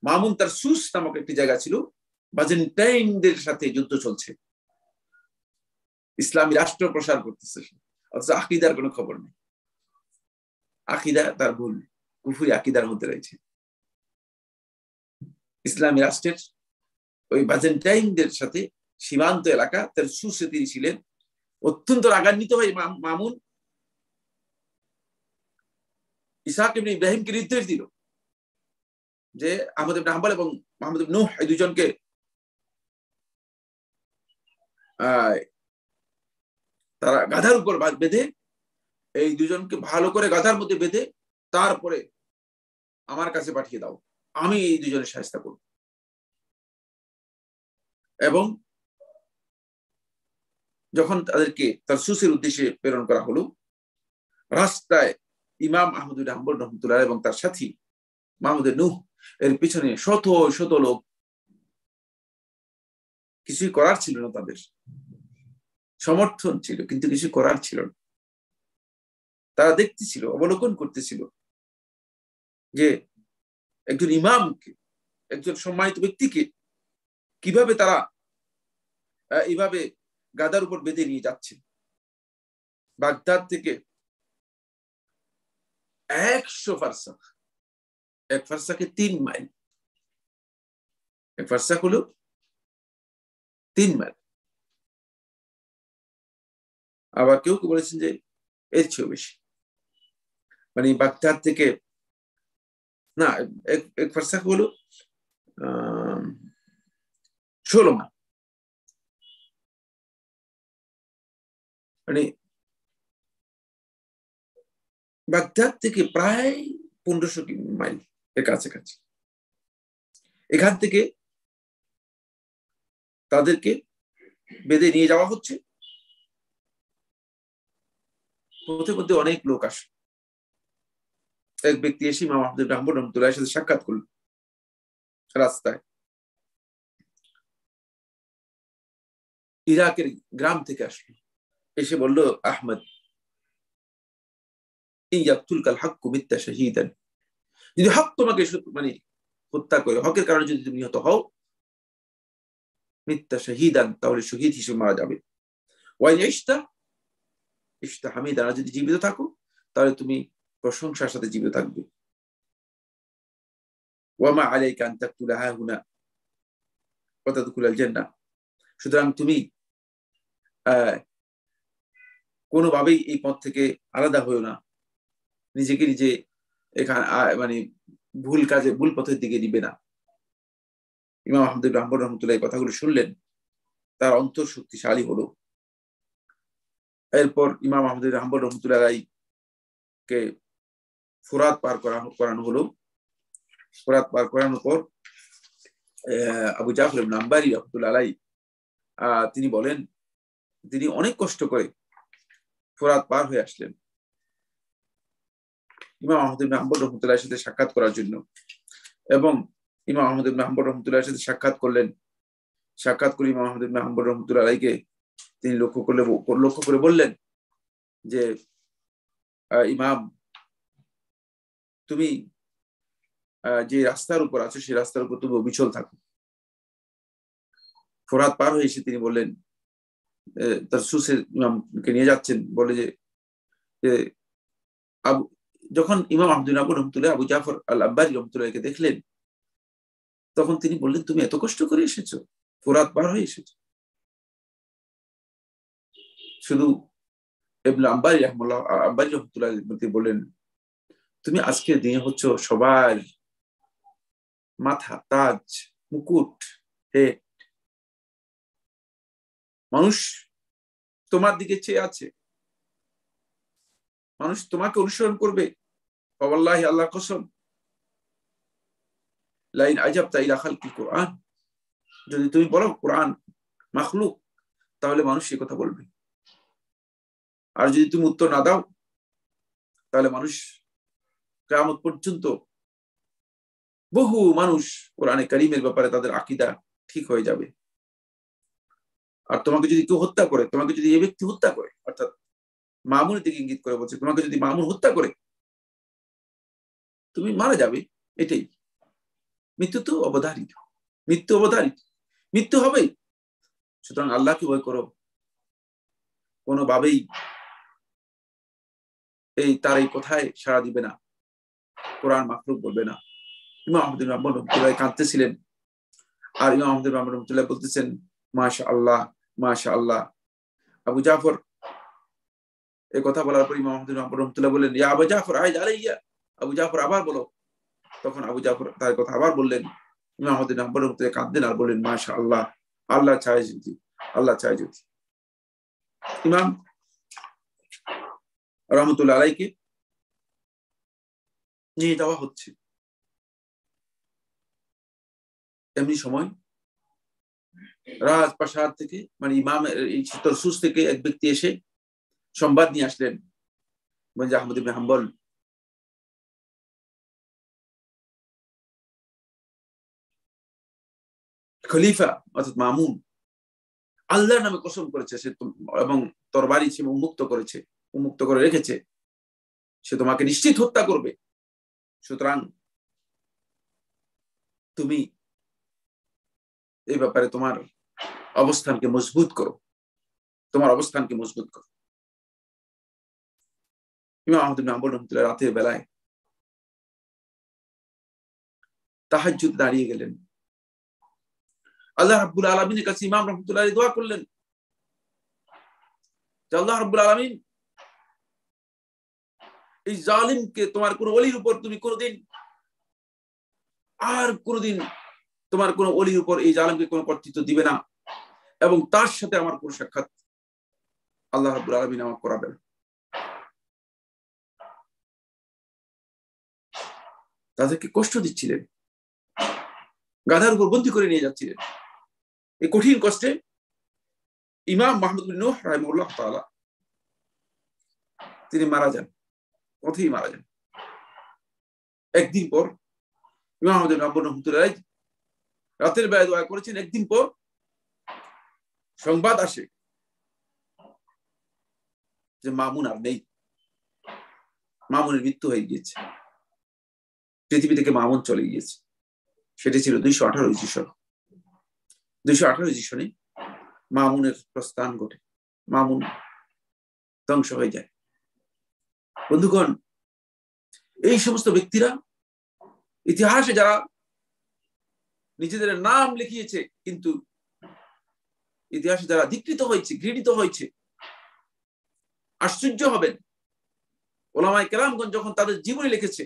মামুন তার সুস নামক একটি জায়গা ছিল, বাজেন্টাইনদের সাথে যুদ্ধ চলছে, ইসলামী রাষ্ট্র প্রসার করতেছে, অথচ আকীদার কোনো খবর নেই। আকীদা তার ভুল, কুফরি আকীদার মধ্যে রয়েছে। ইসলামী রাষ্ট্রের ওই বাজেন্টাইনদের সাথে সীমান্ত এলাকা তার সুসে তিনি ছিলেন। অত্যন্ত রাগান্বিত হয়ে মামুন ইসহাক ইবনে ইব্রাহিমকে নির্দেশ দিল যে আহমদ ইবনে হাম্বল এবং মুহাম্মদ ইবনে নূহ এই 2 জনকে তারা গাধার উপর বেঁধে, এই 2 জনকে ভালো করে গাধার মধ্যে বেঁধে তারপরে আমার কাছে পাঠিয়ে দাও, আমি এই 2 জনের শায়েস্তা করব। এবং যখন তাদেরকে তার সুসের উদ্দেশ্যে প্রেরণ করা হলো, রাস্তায় ইমাম আহমদ ইবনে হাম্বল রাহমাতুল্লাহ এবং তার সাথী মুহাম্মদ ইবনে নূহ এর পিছনে শত শত লোক, কিছুই করার ছিল না, তাদের সমর্থন ছিল কিন্তু কিছু করার ছিল না। তারা দেখতেছিল, অবলোকন করতেছিল যে একজন ইমামকে, একজন সম্মানিত ব্যক্তিকে কিভাবে তারা এইভাবে গাদার উপর বেঁধে নিয়ে যাচ্ছে। বাগদাদ থেকে 100 ফারসাখ, এক ফারসাখে 3 মাইল, এক ফারসাখ হলো 3 মাইল। আবার কেউ কেউ বলেছেন যে এর চেয়েও বেশি, মানে বাগদাদ থেকে না, এক ফারসাখ হলো 16 মাইল, মানে বাগদাদ থেকে প্রায় 1500 মাইল এর কাছাকাছি। এখান থেকে তাদেরকে বেঁধে নিয়ে যাওয়া হচ্ছে। পথে মধ্যে অনেক লোক আসে। এক ব্যক্তি এসে ইমাম আহমদ ইবনে হাম্বল রাহমাতুল্লাহির সাথে সাক্ষাৎ করল রাস্তায়। ইরাকের গ্রাম থেকে আসলো, এসে বলল, আহমদ, ইয়াকতুলকাল হাক্কু মিত্তা শাহীদান, যদি হক তোমাকে মানে হত্যা করে, হকের কারণে যদি তুমি নিহত হও, মিত্তা শাহীদান, তাহলে শহীদ হিসেবে মারা যাবে। ওয়াইন ইশতা ইশতা হামিদান, যদি জীবিত থাকো তাহলে তুমি প্রশংসার সাথে জীবিত থাকবে। ওয়ামা আলাইকা আন তাকতুলা হাহুনা ওয়া তাদখুলাল জান্নাহ, সুতরাং তুমি কোনোভাবেই এই পথ থেকে আলাদা হয়েও না, নিজেকে নিজে এখানে মানে ভুল কাজে, ভুল পথের দিকে নিবে না। ইমাম আহমদ ইবনে হাম্বল রাহমাতুল্লাহ এই কথাগুলো শুনলেন, তার অন্তর শক্তিশালী হলো। এরপর ইমাম আহমদ ইবনে হাম্বল রাহমাতুল্লাহ কে ফোরাত পার করানো হলো। ফোরাত পার করানোর পর আবু জাফর ইবনে আম্বারি রাহমাতুল্লাহ আলাইহি তিনি বলেন, তিনি অনেক কষ্ট করে ফোরাত পার হয়ে আসলেন ইমাম আহমদ ইবনে হাম্বল রাহমাতুল্লাহির সাথে সাক্ষাৎ করার জন্য। এবং ইমাম আহমদ ইবনে হাম্বল রাহমাতুল্লাহির সাথে সাক্ষাৎ করলেন। সাক্ষাৎ করে ইমাম আহমদ ইবনে হাম্বল রাহমাতুল্লাহ আলাইহিকে তিনি লক্ষ্য করে বললেন যে, ইমাম, তুমি যে রাস্তার উপর আছো সেই রাস্তার উপর তুমি অবিচল থাকো। ফোরাত পার হয়ে এসে তিনি বললেন, তার সুসে ইমামকে নিয়ে যাচ্ছেন, বলে যে যখন ইমাম আহমদ ইবনে হাম্বল রাহমাতুল্লাহ আবু জাফর আল আব্বারি রাহমাতুল্লাহকে দেখলেন, তখন তিনি বললেন, তুমি এত কষ্ট করে এসেছো, ফোরাত পার হয়ে এসেছো? শুধু ইবনে আব্বারি রাহমাতুল্লাহ বললেন, তুমি আজকের দিনে হচ্ছ সবার মাথা, তাজ, মুকুট, হেড। মানুষ তোমার দিকে চেয়ে আছে, মানুষ তোমাকে অনুসরণ করবে। ওয়াল্লাহি, আল্লাহর কসম, লাইন আজাবতা ইলা খালকিল কুরআন, যদি তুমি বলো কোরআন মাখলুক, তাহলে মানুষ এই কথা বলবে। আর যদি তুমি উত্তর না দাও, তাহলে মানুষ কিয়ামত পর্যন্ত বহু মানুষ কোরআনে কারীমের ব্যাপারে তাদের আকীদা ঠিক হয়ে যাবে। আর তোমাকে যদি কেউ হত্যা করে, তোমাকে যদি এই ব্যক্তি হত্যা করে, অর্থাৎ মামুনের দিকে ইঙ্গিত করে বলছে, তোমাকে যদি মামুন হত্যা করে, তুমি মারা যাবে। এটাই মৃত্যু, তো অবধারিত, মৃত্যু অবধারিত, মৃত্যু হবেই। সুতরাং আল্লাহকে ভয় করো, কোনোভাবেই তার এই কথায় সাড়া দিবে না, কোরআন মাখলুক বলবে না। ইমাম আহমদ ইবনে হাম্বল রাহমাতুল্লাহ কাঁদতেছিলেন, আর ইমাম আহমদ ইবনে হাম্বল রাহমাতুল্লাহ বলতেছেন, মাশা আল্লাহ, মাশা আল্লাহ। আবু জাফর এই কথা বলার পর ইমাম আহমদ ইবনে হাম্বল রাহমাতুল্লাহ বললেন, ইয়া আবু জাফর আইদ আলাইয়া, আবু জাফর আবার বলো। তখন আবু জাফর তার কথা আবার বললেন। ইমাম আহমদ ইবনে হাম্বল রাহমাতুল্লাহ কাঁদলেন আর বললেন, মাশা আল্লাহ, আল্লাহ চায় যদি, আল্লাহ চায় যদি। ইমাম রহমতুল্লাহ আলাইকে নিয়ে যাওয়া হচ্ছে। এমনি সময় রাজপ্রাসাদ থেকে, মানে ইমামের এই তরসুস থেকে এক ব্যক্তি এসে সংবাদ নিয়ে আসলেন যে আহমদ ইবনে হাম্বল খলিফা অর্থাৎ মামুন আল্লাহর নামে কসম করেছে সে, এবং তরবারি সে উন্মুক্ত করে রেখেছে সে তোমাকে নিশ্চিত হত্যা করবে। সুতরাং তুমি এই ব্যাপারে তোমার অবস্থানকে মজবুত করো, তোমার অবস্থানকে মজবুত করো। ইমাম আহমদ ইবনে হাম্বল রাহমাতুল্লাহ রাতের বেলায় তাহাজ্জুদ দাঁড়িয়ে গেলেন, আল্লাহ রাব্বুল আলামিনের কাছে ইমাম রাহমাতুল্লাহ দোয়া করলেন যে আল্লাহ রাব্বুল আলামিন, এই জালিমকে, তোমার কোন ওলির উপর তুমি কোনদিন তোমার কোন ওলির উপর এই জালিমকে কোন কর্তৃত্ব দিবে না, এবং তার সাথে আমার কোন সাক্ষাৎ আল্লাহ রাব্বুল আলামিন আমাকে করাবেন। তাদেরকে কষ্ট দিচ্ছিলেন, গাধার উপর বন্দী করে নিয়ে যাচ্ছিলেন। এই কঠিন কষ্টে ইমাম মুহাম্মদ বিন নূহ রাহিমাহুল্লাহ তাআলা তিনি মারা যান, পথেই মারা যান। একদিন পর ইমাম আহমদ ইবনে হাম্বল রাহমাতুল্লাহ রাতের বেলায় দোয়া করেছেন। একদিন পর সংবাদ আসে যে মামুন আর নেই, মামুনের মৃত্যু হয়ে গিয়েছে, পৃথিবী থেকে মামুন চলে গিয়েছে। সেটি ছিল 218 হিজরি সন। 218 হিজরি সনে মামুনের প্রস্থান ঘটে, মামুন ধ্বংস হয়ে যায়। বন্ধুগণ, এই সমস্ত ব্যক্তিরা ইতিহাসে যারা নিজেদের নাম লিখিয়েছে, কিন্তু ইতিহাসে যারা ধিক্কৃত হয়েছে, ঘৃণিত হয়েছে, আশ্চর্য হবেন ওলামায়ে কেরামগণ যখন তাদের জীবনী লিখেছে,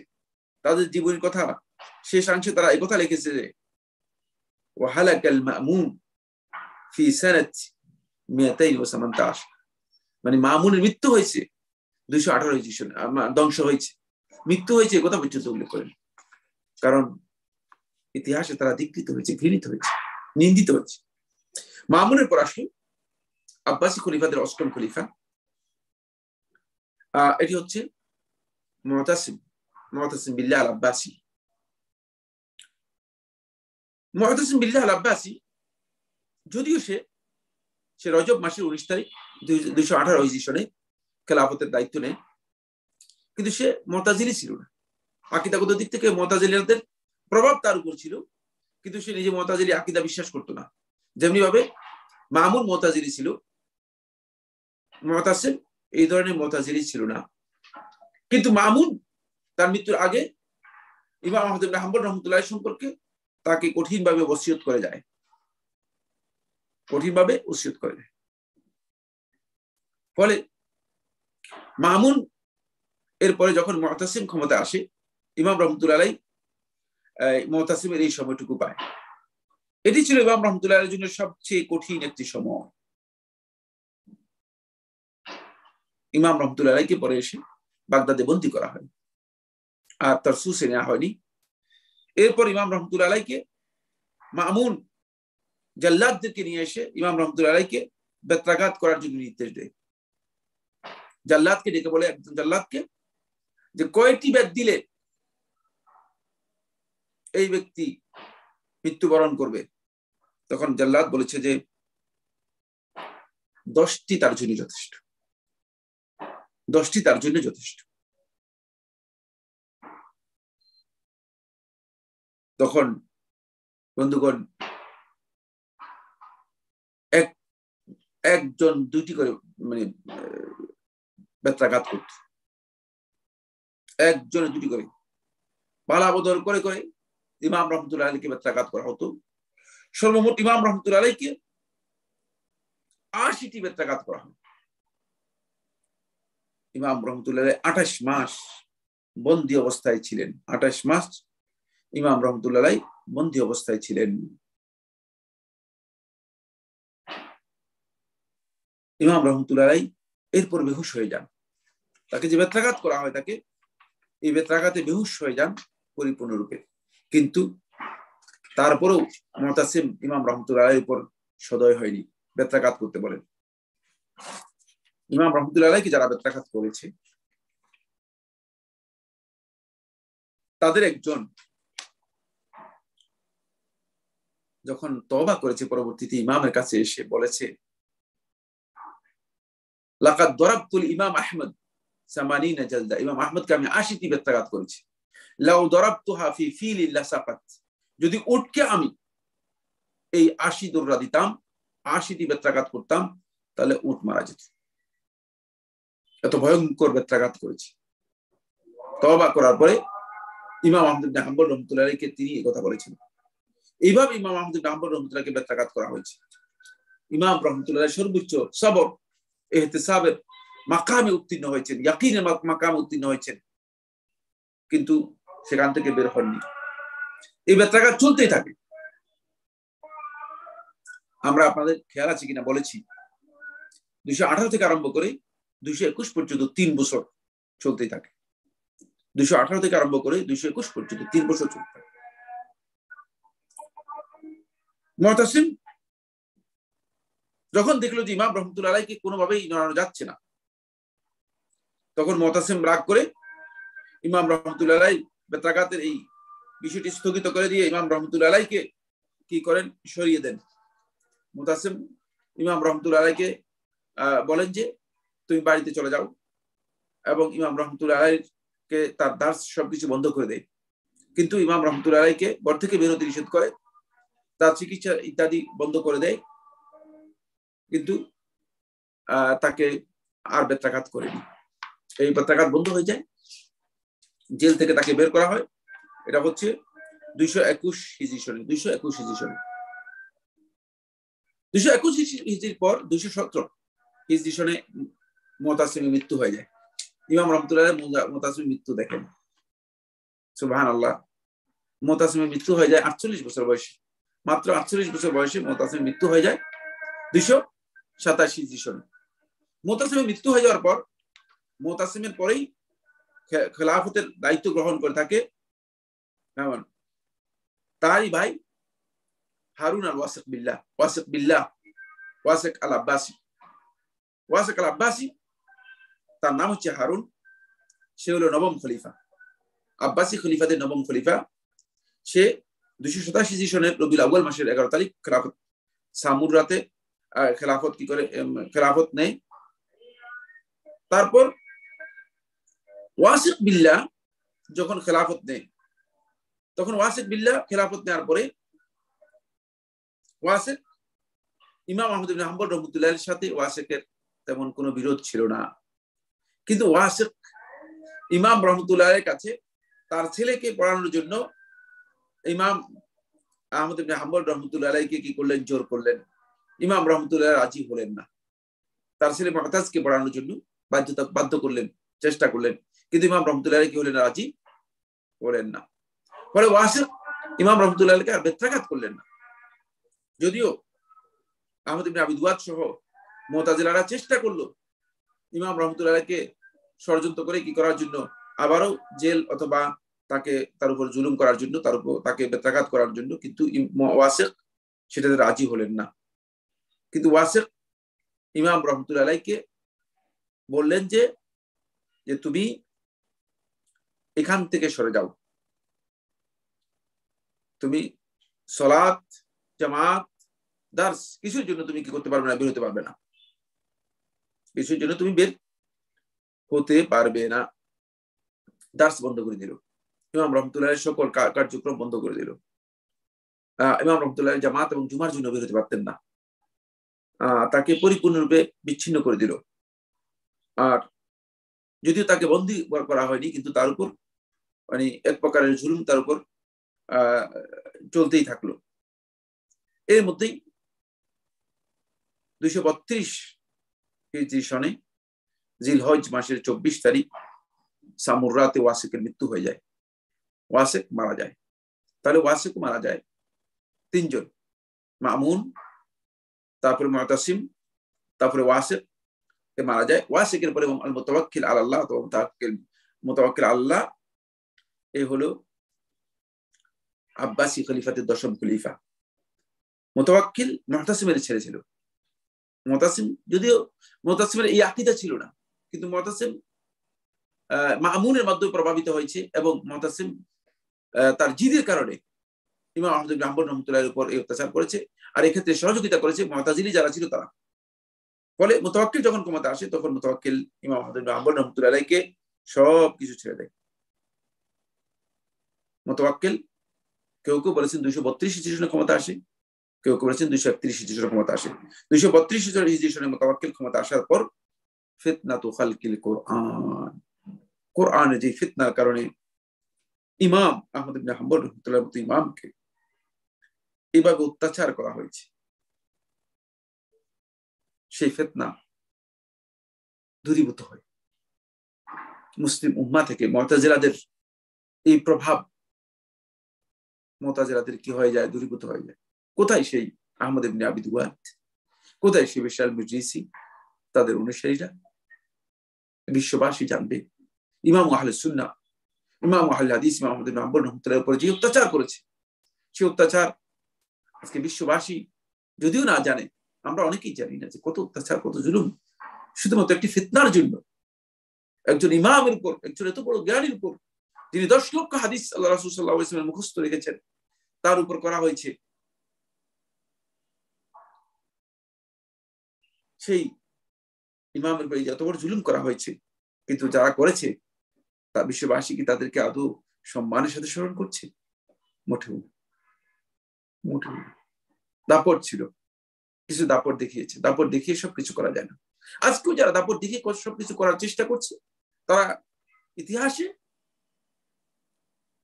তাদের জীবনীর কথা শেষাংশে তারা এই কথা লিখেছে যে ওয়াহালাকাল মামুন ফি সানাত 218, মানে মামুনের মৃত্যু হয়েছে 218 হিজরি সনে, ধ্বংস হয়েছে, মৃত্যু হয়েছে এই কথা পর্যন্ত উল্লেখ করেন। কারণ ইতিহাসে তারা ধিক্কৃত হয়েছে, ঘৃণিত হয়েছে, নিন্দিত হয়েছে। মামুনের পর আসলে আব্বাসী খলিফাদের 8ম খলিফা, এটি হচ্ছে মুতাসিম বিল্লাহ আল আব্বাসী। মুতাসিম বিল্লাহ আল আব্বাসী, যদিও সে রজব মাসের 19 তারিখ 218 হিজরি সনে খেলাফতের দায়িত্ব নেয়, কিন্তু সে মুতাজিলি ছিল না। আকীদাগত দিক থেকে মুতাজিলিদের প্রভাব তার উপর ছিল, কিন্তু সে নিজে মুতাজিলি আকীদা বিশ্বাস করতো না। যেমনি ভাবে মামুন মুতাজিলি ছিল, মুতাসিম এই ধরনের মুতাজিলি ছিল না। কিন্তু মামুন তার মৃত্যুর আগে ইমাম আহমদ ইবনে হাম্বল রাহমাতুল্লাহ সম্পর্কে তাকে কঠিনভাবে ওসিয়ত করে যায়, কঠিনভাবে ওসিয়ত করে যায়। ফলে মামুন এরপরে যখন মুতাসিম ক্ষমতা আসে, ইমাম রাহমাতুল্লাহ আলাইহি মুতাসিমের এই সময়টুকু পায়। এটি ছিল ইমাম রাহমাতুল্লাহ আলাইহির জন্য সবচেয়ে কঠিন একটি সময়। ইমাম রাহমাতুল্লাহ আলাইহিকে পরে এসে বাগদাদে বন্দী করা হয়, আর তার সুসে নেওয়া হয়নি। এরপর ইমাম রাহমাতুল্লাহ আলাইহিকে মামুন জাল্লাদদেরকে নিয়ে এসে ইমাম রাহমাতুল্লাহ আলাইহিকে বেত্রাঘাত করার জন্য নির্দেশ দেয়। জাল্লাদকে ডেকে বলে, একজন জাল্লাদকে, যে কয়টি বেত দিলে এই ব্যক্তি মৃত্যুবরণ করবে? তখন জাল্লাদ বলেছে যে 10টি তার জন্য যথেষ্ট, 10টি তার জন্য যথেষ্ট। তখন বন্ধুগণ একজন 2টি করে মানে বেত্রাঘাত করত, একজনে 2টি করে পালা বদল করে করে ইমাম রাহমাতুল্লাহ আলাইহিকে বেত্রাঘাত করা হতো। সর্বমোট ইমাম রাহমাতুল্লাহ আলাইহিকে 80টি বেত্রাঘাত করা হয়। ইমাম রাহমাতুল্লাহ আলাইহি 28 মাস বন্দী অবস্থায় ছিলেন, 28 মাস ইমাম রাহমাতুল্লাহ আলাইহি বন্দী অবস্থায় ছিলেন। ইমাম রাহমাতুল্লাহ আলাইহি এরপর বেহুশ হয়ে যান। তাকে যে বেত্রাঘাত করা হয়, তাকে এই বেত্রাঘাতে বেহুশ হয়ে যান পরিপূর্ণরূপে। কিন্তু তারপরেও মুতাসিম ইমাম রাহমাতুল্লাহ আলাইহির উপর সদয় হয়নি, বেত্রাঘাত করতে বলেন। ইমাম রাহমাতুল্লাহ আলাইহিকে যারা বেত্রাঘাত করেছে তাদের একজন যখন তওবা করেছে, পরবর্তীতে ইমামের কাছে এসে বলেছে, লাকাদ দরাবতুল ইমাম আহমদ সামানিনা জালদা, ইমাম আহমদকে আমি 80টি বেত্রাঘাত করেছি। লাউ দরাবতুহা ফি ফিলিল লাসাকাত, যদি উটকে আমি এই 80 দৌড়া দিতাম, 80টি বেত্রাঘাত করতাম, তাহলে উট মারা যেত। এত ভয়ঙ্কর বেত্রাঘাত করেছি। তওবা করার পরে ইমাম আহমদ ইবনে হাম্বল রাহমাতুল্লাহি আলাইহিকে তিনি এই কথা বলেছেন। এইভাবে ইমাম আহমদ ইবনে হাম্বল রাহমাতুল্লাহি আলাইহিকে বেত্রাঘাত করা হয়েছে। ইমাম রাহমাতুল্লাহি আলাইহি সর্বোচ্চ সবর ইহতিসাবের মাকামে উত্তীর্ণ হয়েছেন, ইয়াকিনের মাকামে উত্তীর্ণ হয়েছেন, কিন্তু সেখান থেকে বের হননি। এই বেত্রাঘাত চলতেই থাকে। আমরা আপনাদের খেয়াল আছে কিনা বলেছি, 218 থেকে আরম্ভ করে 221 পর্যন্ত 3 বছর চলতেই থাকে। 218 থেকে আরম্ভ করে 221 পর্যন্ত 3 বছর চলতে থাকে। মুতাসিম যখন দেখলো যে ইমাম রাহমাতুল্লাহি আলাইহিকে কোনোভাবেই নড়ানো যাচ্ছে না, তখন মুতাসিম রাগ করে ইমাম রাহমাতুল্লাহি আলাইহি বেত্রাঘাতের এই বিষয়টি স্থগিত করে দিয়ে ইমাম রাহমাতুল্লাহি আলাইহিকে কি করেন, সরিয়ে দেন। মুতাসিম ইমাম রাহমাতুল্লাহি আলাইহিকে বলেন যে তুমি বাড়িতে চলে যাও, এবং ইমাম রাহমাতুল্লাহি আলাইহিকে তার দার্স সবকিছু বন্ধ করে দেয়। কিন্তু ইমাম রাহমাতুল্লাহি আলাইহিকে ঘর থেকে বের হতে নিষেধ করে, তার চিকিৎসা ইত্যাদি বন্ধ করে দেয়, কিন্তু তাকে আর বেত্রাঘাত করেনি। এই বেত্রাঘাত বন্ধ হয়ে যায়, জেল থেকে তাকে বের করা হয়। এটা হচ্ছে 221 হিজরি সনে। 221 হিজরি সনে 221 হিজরির পর 217 হিজরি সনে মুতাসিমের মৃত্যু হয়ে যায়। ইমাম রাহমাতুল্লাহি আলাইহি মুতাসিমের মৃত্যু দেখেন। সুবহানাল্লাহ। মুতাসিমের মৃত্যু হয়ে যায় 48 বছর বয়সে। মাত্র 48 বছর বয়সে মুতাসিমের মৃত্যু হয়ে যায় 227 হিজরি সনে। মুতাসিমের মৃত্যু হয়ে যাওয়ার পর মুতাসিমের পরেই খেলাফতের দায়িত্ব গ্রহণ করে থাকে তারই ভাই হারুন আল ওয়াসিক বিল্লাহ ওয়াসিক আল আব্বাসী। ওয়াসিক আল আব্বাসী, তার নাম হচ্ছে হারুন। সে হলো নবম খলিফা, আব্বাসী খলিফাদের নবম খলিফা। সে 287 সনের রবিউল আউয়াল মাসের 11 তারিখ খেলাফত সামুরাতে খেলাফত কি করে খেলাফত নেয়। তারপর ওয়াসিক বিল্লাহ যখন খেলাফত নেয়, তখন ওয়াসিক বিল্লাহ খেলাফত নেওয়ার পরে ওয়াসিক ইমাম আহমদ ইবনে হাম্বল রাহমাতুল্লাহি আলাইহির সাথে ওয়াসিকের তেমন কোনো বিরোধ ছিল না। কিন্তু ওয়াসিক ইমাম রাহমাতুল্লাহি আলাইহির কাছে তার ছেলেকে পড়ানোর জন্য ইমাম আহমদ ইবনে হাম্বল রাহমাতুল্লাহি আলাইহিকে কি করলেন, জোর করলেন। ইমাম রাহমাতুল্লাহি রাজি হলেন না। তার ছেলে মুতাজকে পড়ানোর জন্য বাধ্য করলেন, চেষ্টা করলেন, কিন্তু ইমাম রাহমাতুল্লাহি আলাইহি কি হলেন, রাজি হলেন না। পরে ওয়াসিক ইমাম রাহমাতুল্লাহি আলাইহিকে আর বেত্রাঘাত করলেন না। যদিও আহমদ ইবনে আবি দুয়াদ সহ মুতাজিলারা চেষ্টা করলো ইমাম রাহমাতুল্লাহি আলাইহিকে ষড়যন্ত্র করে কি করার জন্য, আবারও জেল অথবা তাকে তার উপর জুলুম করার জন্য, তাকে বেত্রাঘাত করার জন্য, কিন্তু ওয়াসিক সেটাতে রাজি হলেন না। কিন্তু ওয়াসিক ইমাম রাহমাতুল্লাহি আলাইহিকে বললেন যে তুমি এখান থেকে সরে যাও, তুমি সালাত জামাত দার্স কিছুর জন্য তুমি কি করতে পারবে না, বের হতে পারবে না, কিছুর জন্য তুমি বের হতে পারবে না। দার্স বন্ধ করে দিল, ইমাম রাহমাতুল্লাহি আলাইহি সকল কার্যক্রম বন্ধ করে দিল। ইমাম রাহমাতুল্লাহি আলাইহি জামাত এবং জুমার জন্য বের হতে পারতেন না, তাকে পরিপূর্ণরূপে বিচ্ছিন্ন করে দিল। আর যদিও তাকে বন্দী করা হয়নি, কিন্তু তার উপর মানে এক প্রকারের জুলুম তার উপর চলতেই থাকলো। এর মধ্যেই 232 হিজরি সনে জিলহজ মাসের 24 তারিখ সামুরাতে ওয়াসিকের মৃত্যু হয়ে যায়। ওয়াসিক মারা যায়। তাহলে ওয়াসিক মারা যায় 3 জন, মামুন, তারপরে মুতাসিম, তারপরে ওয়াসিক মারা যায়। ওয়াসিকের পরে আল মুতাওয়াক্কিল আলাল্লাহ, মুতাওয়াক্কিল আল্লাহ, এই হলো আব্বাসী খলিফাতের 10ম খলিফা। মুতাওয়াক্কিল মুতাসিমের ছেলে ছিল। মুতাসিম, যদিও মুতাসিমের এই আকীদা ছিল না, কিন্তু মুতাসিম মামুনের মাধ্যমে প্রভাবিত হয়েছে, এবং মুতাসিম তার জিদের কারণে ইমাম আহমদ ইবনে হাম্বল রাহমাতুল্লাহির উপর এই অত্যাচার করেছে। আর এক্ষেত্রে সহযোগিতা করেছে মুতাজিলি যারা ছিল তারা। ফলে মুতাওয়াক্কিল যখন ক্ষমতা আসে তখন মুতাওয়াক্কিল ইমাম আহমদ ইবনে হাম্বল রাহমাতুল্লাহি আলাইহিকে সব কিছু ছেড়ে দেয়। মুতাওয়াক্কিল কেউ কেউ বলেছেন 232 হিজরি সনে ক্ষমতা আসে, কেউ কেউ বলেছেন 231 হিজরি সনে ক্ষমতা আসে। 232 হিজরি সনে মুতাওয়াক্কিল ক্ষমতা আসার পর ফিতনাতু খালকিল কোরআন, কোরআনের যে ফিতনার কারণে ইমাম আহমদ ইবনে হাম্বল রাহমাতুল্লাহির মতো ইমামকে এভাবে অত্যাচার করা হয়েছে, সেই ফিতনা দূরীভূত হয়। মুসলিম উম্মাহ থেকে মুতাজিলাদের এই প্রভাব, মুতাজিলাদের কি হয়ে যায়, দূরীভূত হয়ে যায়। কোথায় সেই আহমদ ইবনে আবি দুআদ, কোথায় সেই বিশাল মুজলিসি, তাদের অনুসারীরা? বিশ্ববাসী জানবে ইমাম আহলে সুন্নাহ, ইমাম আহলে হাদিস ইমাম আহমদ ইবনে হাম্বল রাহমাতুল্লাহির উপর যে অত্যাচার করেছে, সেই অত্যাচার আজকে বিশ্ববাসী যদিও না জানে, আমরা অনেকেই জানি না যে কত অত্যাচার, কত জুলুম, শুধুমাত্র একটি ফিতনার জন্য। একজন ইমামের উপর, একজন এত বড় জ্ঞানীর উপর, যিনি 10 লক্ষ হাদিস আল্লাহ রাসূল সাল্লাল্লাহু আলাইহি ওয়াসাল্লাম মুখস্থ রেখেছেন, তার উপর করা হয়েছে সেই ইমামের উপর এত বড় জুলুম করা হয়েছে। কিন্তু যারা করেছে তা বিশ্ববাসী কি তাদেরকে আদৌ সম্মানের সাথে স্মরণ করছে? মোটেও মোটেও। দাপট ছিল, কিছু দাপট দেখিয়েছে, দাপট দেখিয়ে সবকিছু করা যায় না। আজকেও যারা দাপট দেখিয়ে সবকিছু করার চেষ্টা করছে, তারা ইতিহাসে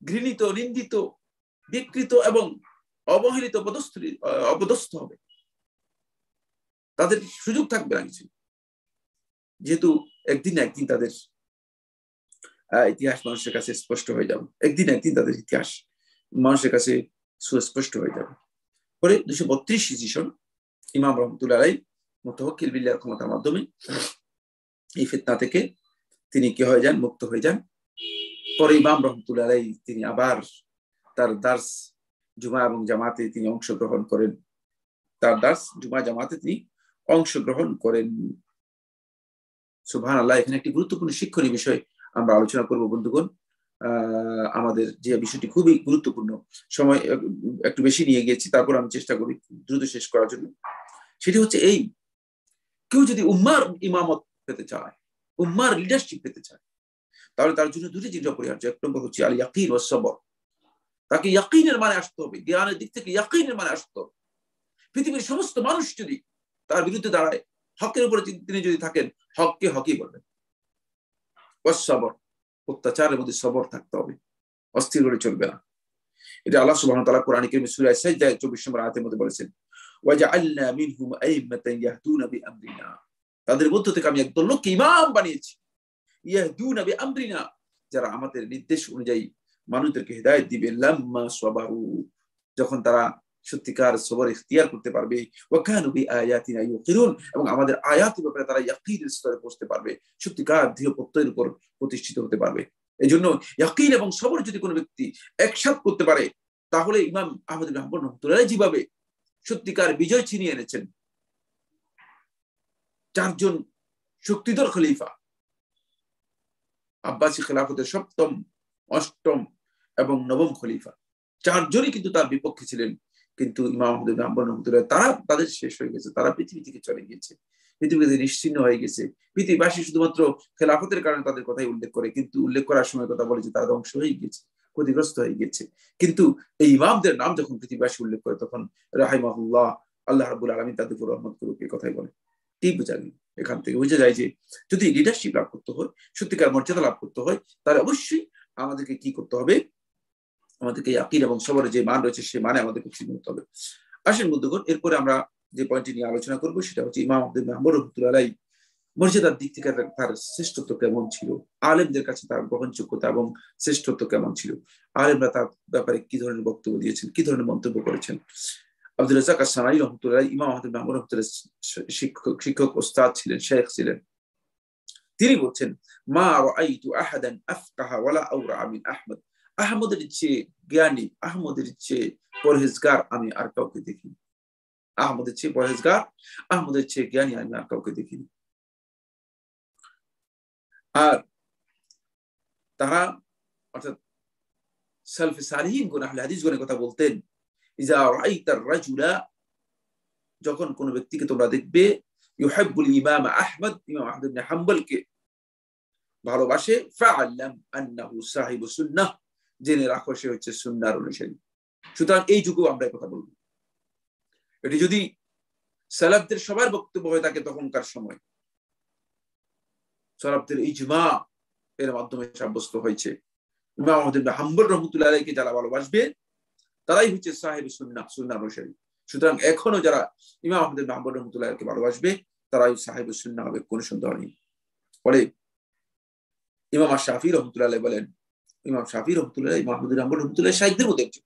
ঘৃণিত, নিন্দিত, বিকৃত এবং অবহেলিত, অপদস্থ হবে। তাদের সুযোগ থাকবে না কিছু, যেহেতু একদিন না একদিন তাদের ইতিহাস মানুষের কাছে স্পষ্ট হয়ে যাবে। একদিন না একদিন তাদের ইতিহাস মানুষের কাছে সুস্পষ্ট হয়ে যাবে। পরে 232 হিজরি সন ইমাম রাহমাতুল্লাহি আলাইহি মুতাওয়াক্কিল বিল্লাহর ক্ষমতার মাধ্যমে এই ফিতনা থেকে তিনি কি হয়ে যান, মুক্ত হয়ে যান। পরে ইমাম রাহমাতুল্লাহি আলাইহি তিনি আবার তার দার্স জুমা এবং জামাতে তিনি অংশগ্রহণ করেন, তার দার্স জুমা জামাতে তিনি অংশগ্রহণ করেন। সুবহানাল্লাহ। এখানে একটি গুরুত্বপূর্ণ শিক্ষণীয় বিষয় আমরা আলোচনা করব বন্ধুগণ। আমাদের যে বিষয়টি খুবই গুরুত্বপূর্ণ, সময় একটু বেশি নিয়ে গিয়েছি, তারপর আমি চেষ্টা করি দ্রুত শেষ করার জন্য। সেটি হচ্ছে এই, কেউ যদি উম্মার ইমামত পেতে চায়, উম্মার লিডারশিপ পেতে চায়, তাহলে তার জন্য দুটি জিনিস অপরিহার্য। এক নম্বর হচ্ছে আল ইয়াকিন ওয়াস সবর। তাকে ইয়াকিনের মানে আসতে হবে, জ্ঞানের দিক থেকে ইয়াকিনের মানে আসতে হবে। পৃথিবীর সমস্ত মানুষ যদি তার বিরুদ্ধে দাঁড়ায়, হকের উপরে তিনি যদি থাকেন, হককে হকই বলবেন। ওয়াস সবর, অত্যাচারের মধ্যে সবর থাকতে হবে, অস্থির করে চলবে না। এটা আল্লাহ সুবহানাহু ওয়া তাআলা কোরআন কারীমে সূরা সাজদা 24 নম্বর আয়াতের মধ্যে বলেছেন, ওয়াজআলনা মিনহুম আইম্মাতান ইয়াহদুনা বিআমরিনা। তাদের মধ্য থেকে আমি একদল লোককে ইমাম বানিয়েছি, ইয়াহদুনা বিআমরিনা, যারা আমাদের নির্দেশ অনুযায়ী মানুষদেরকে হিদায়াত দিবে। লাম্মা সাবারু, যখন তারা সত্যিকার সবর ইখতিয়ার করতে পারবে। ওয়া কানু বিআয়াতিনা ইউকিনুন, এবং আমাদের আয়াতের ব্যাপারে তারা ইয়াকিনের স্তরে পৌঁছতে পারবে, সত্যিকার দৃঢ় প্রত্যয়ের উপর প্রতিষ্ঠিত হতে পারবে। এই জন্য ইয়াকিন এবং সবর যদি কোনো ব্যক্তি একসাথে করতে পারে, তাহলে ইমাম আহমদ ইবনে হাম্বল রাহমাতুল্লাহি আলাইহি যেভাবে সত্যিকার বিজয় ছিনিয়ে এনেছেন, 4 জন শক্তিধর খলিফা, আব্বাসী খেলাফতের 7ম, 8ম এবং 9ম খলিফা, 4 জনই কিন্তু তার বিপক্ষে ছিলেন। কিন্তু ইমাম আহমদ ইবনে হাম্বল রাহমাতুল্লাহি আলাইহি তারা তাদের শেষ হয়ে গেছে, তারা পৃথিবী থেকে চলে গিয়েছে, পৃথিবী থেকে নিশ্চিহ্ন হয়ে গেছে। পৃথিবীবাসী শুধুমাত্র খেলাফতের কারণে তাদের কথাই উল্লেখ করে, কিন্তু উল্লেখ করার সময় কথা বলে যে তারা ধ্বংস হয়ে গেছে, ক্ষতিগ্রস্ত হয়ে গেছে। কিন্তু এই ইমামদের নাম যখন পৃথিবীবাসী উল্লেখ করে, তখন রাহিমাহুল্লাহ, আল্লাহ রাব্বুল আলামিন তাদের উপর রহমত করুক, এই কথাই বলে। কি বোঝা গেল? এখান থেকে বোঝা যায় যে যদি লিডারশিপ লাভ করতে হয়, সত্যিকার মর্যাদা লাভ করতে হয়, তাহলে অবশ্যই আমাদেরকে কি করতে হবে? আমাদেরকে ইয়াকিন এবং সবরের যে মান রয়েছে, সে মানে আমাদেরকে চিনতে হতে হবে। আসেন বন্ধুগণ, এরপরে আমরা যে পয়েন্টটি নিয়ে আলোচনা করব সেটা হচ্ছে ইমাম আহমদ ইবনে হাম্বল রাহমাতুল্লাহি আলাইহি মর্যাদার দিক থেকে তার শ্রেষ্ঠত্ব কেমন ছিল, আলেমদের কাছে তার গ্রহণযোগ্যতা এবং শ্রেষ্ঠত্ব কেমন ছিল, আলেমরা তার ব্যাপারে কি ধরনের বক্তব্য দিয়েছেন, কি ধরনের মন্তব্য করেছেন। আব্দুর রাজ্জাক আস-সানাঈ রাহমাতুল্লাহি আলাইহি ইমাম আহমদ ইবনে হাম্বল রাহমাতুল্লাহি শিক্ষক ওস্তাদ ছিলেন, শেখ ছিলেন। তিনি বলছেন, মা রাআইতু আহাদান আফকাহা ওয়ালা আওরা মিন আহমদ। আহমদের চেয়ে জ্ঞানী, আহমদের চেয়ে পরহেজগার আমি আর কাউকে দেখিনি। আহমদের চেয়ে পরহেজগার, আহমদের চেয়ে জ্ঞানী আমি আর কাউকে দেখিনি। আর তারা অর্থাৎ সালফে সালিহিন কোন আহলে হাদিস গণের কথা বলতেন, ইজা রাআইতার রাজুলা, যখন কোন ব্যক্তিকে তোমরা দেখবে, ইউহিব্বুল ইমাম আহমদ, ইমাম আহমদ ইবনে হাম্বলকে ভালোবাসে, ফাআল্লাম আন্নাহু সাহিবু সুন্নাহ, জেনে রাখো সে হচ্ছে সুন্নাহর অনুসারী। সুতরাং এই যুগেও আমরা এই কথা বলবো। এটি যদি সালাফদের সবার বক্তব্য হয়ে থাকে তখনকার সময়, সালাফদের ইজমা এর মাধ্যমে সাব্যস্ত হয়েছে ইমাম আহমদ ইবনে হাম্বল রাহমাতুল্লাহি আলাইহিকে যারা ভালোবাসবে তারাই হচ্ছে সাহিবু সুন্নাহ, সুন্নাহর অনুসারী। সুতরাং এখনো যারা ইমাম আহমদ ইবনে হাম্বল রাহমাতুল্লাহি আলাইহিকে ভালোবাসবে তারাই সাহিবু সুন্নাহ হবে, কোনো সন্দেহ নেই। পরে ইমাম শাফিঈ রাহমাতুল্লাহি আলাইহি বলেন, ইমাম শাফিঈ রাহমাতুল্লাহি আলাইহি, ইমাম আহমদ ইবনে হাম্বল রাহমাতুল্লাহি শাহিদদের মধ্যে একজন,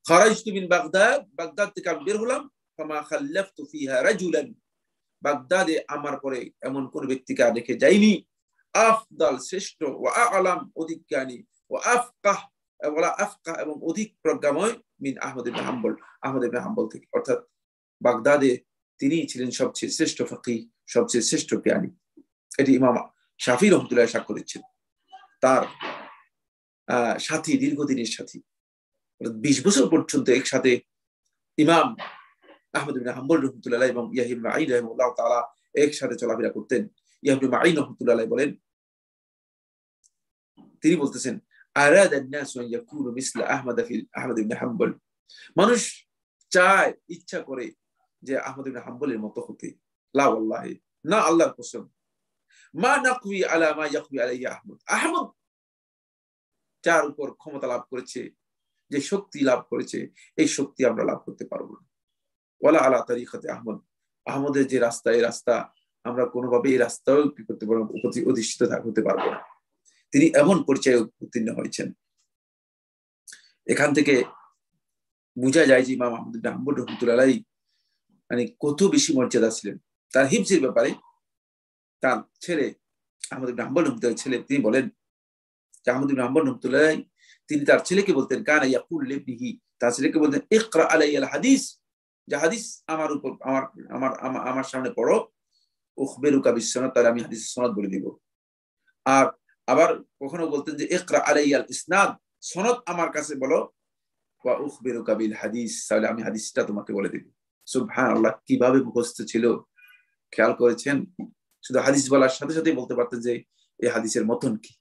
খারাজতু মিন বাগদাদ, বাগদাদ থেকে আমি বের হলাম, ফামা খাল্লাফতু ফিহা রাজুলান, বাগদাদে আমার পরে এমন কোন ব্যক্তিকে আর রেখে যাইনি, আফদাল শ্রেষ্ঠ, ওয়া আ'লাম অধিক জ্ঞানী, ওয়া আফকাহ এবং অধিক প্রজ্ঞাময়, মিন আহমদ ইবনে হাম্বল, আহমদ ইবনে হাম্বল থেকে। অর্থাৎ বাগদাদে তিনি ছিলেন সবচেয়ে শ্রেষ্ঠ ফকিহ, সবচেয়ে শ্রেষ্ঠ জ্ঞানী। এটি ইমাম শাফিঈ রাহমাতুল্লাহ সাক্ষ্য দিচ্ছেন, তার সাথী, দীর্ঘদিনের সাথী, 20 বছর পর্যন্ত একসাথে ইমাম আহমদ ইবনে হাম্বল রাহমাতুল্লাহ এবং ইয়াহইয়া ইবনে মাঈন রাহিমাহুল্লাহ তাআলা একসাথে চলাফেরা করতেন। ইয়াহইয়া ইবনে মাঈন রাহমাতুল্লাহ বলেন, তিনি বলতেছেন, আরাদা الناس ان يكونوا مثل আহমদ ইবনে হাম্বল, মানুষ চায়, ইচ্ছা করে যে আহমদ ইবনে হাম্বলের মতো হতে। লা ওয়াল্লাহি, না আল্লাহর কসম, মা নাকওয়ি আলা মা ইয়াকওয়ি আলাইহি আহমদ, আহমদ যার উপর ক্ষমতা লাভ করেছে, যে শক্তি লাভ করেছে, এই শক্তি আমরা লাভ করতে পারবো না। ওয়ালা আলা তারিকাতে আহমদ, আহমদের যে রাস্তা, এই রাস্তা আমরা কোনোভাবে এই রাস্তাও কি করতে পারবো, অধিষ্ঠিত হতে পারবো না। তিনি এমন পরিচয়ে উত্তীর্ণ হয়েছেন। এখান থেকে বোঝা যায় যে ইমাম আহমদ ইবনে হাম্বল রাহমাতুল্লাহি আলাইহি মানে কত বেশি মর্যাদা ছিলেন। তার হিফজের ব্যাপারে তার ছেলে আহমদ ইবনে হাম্বল রাহমাতুল্লাহি ছেলে তিনি বলেন যে আহমদ ইবনে হাম্বল রাহমাতুল্লাহি তিনি তার ছেলেকে বলতেন, কানা ইয়াকুল লিবনিহি, তার ছেলেকে বলতেন, ইকরা আলাইয়াল হাদিস, যে হাদিস আমার উপর আমার সামনে পড়ো, উখবিরুকা বিসসানাদ, তাহলে আমি হাদিসের সনদ বলে দিব। আর আবার কখনো বলতেন যে ইকরা আলাইয়াল ইসনাদ, সনদ আমার কাছে বলো, ওয়া উখবিরুকা বিল হাদিস, তাহলে আমি হাদিসটা তোমাকে বলে দেব। সুবহানাল্লাহ, কিভাবে মুখস্থ ছিল খেয়াল করেছেন? শুধু হাদিস বলার সাথে সাথে বলতে পারতেন যে এই হাদিসের মতন কি,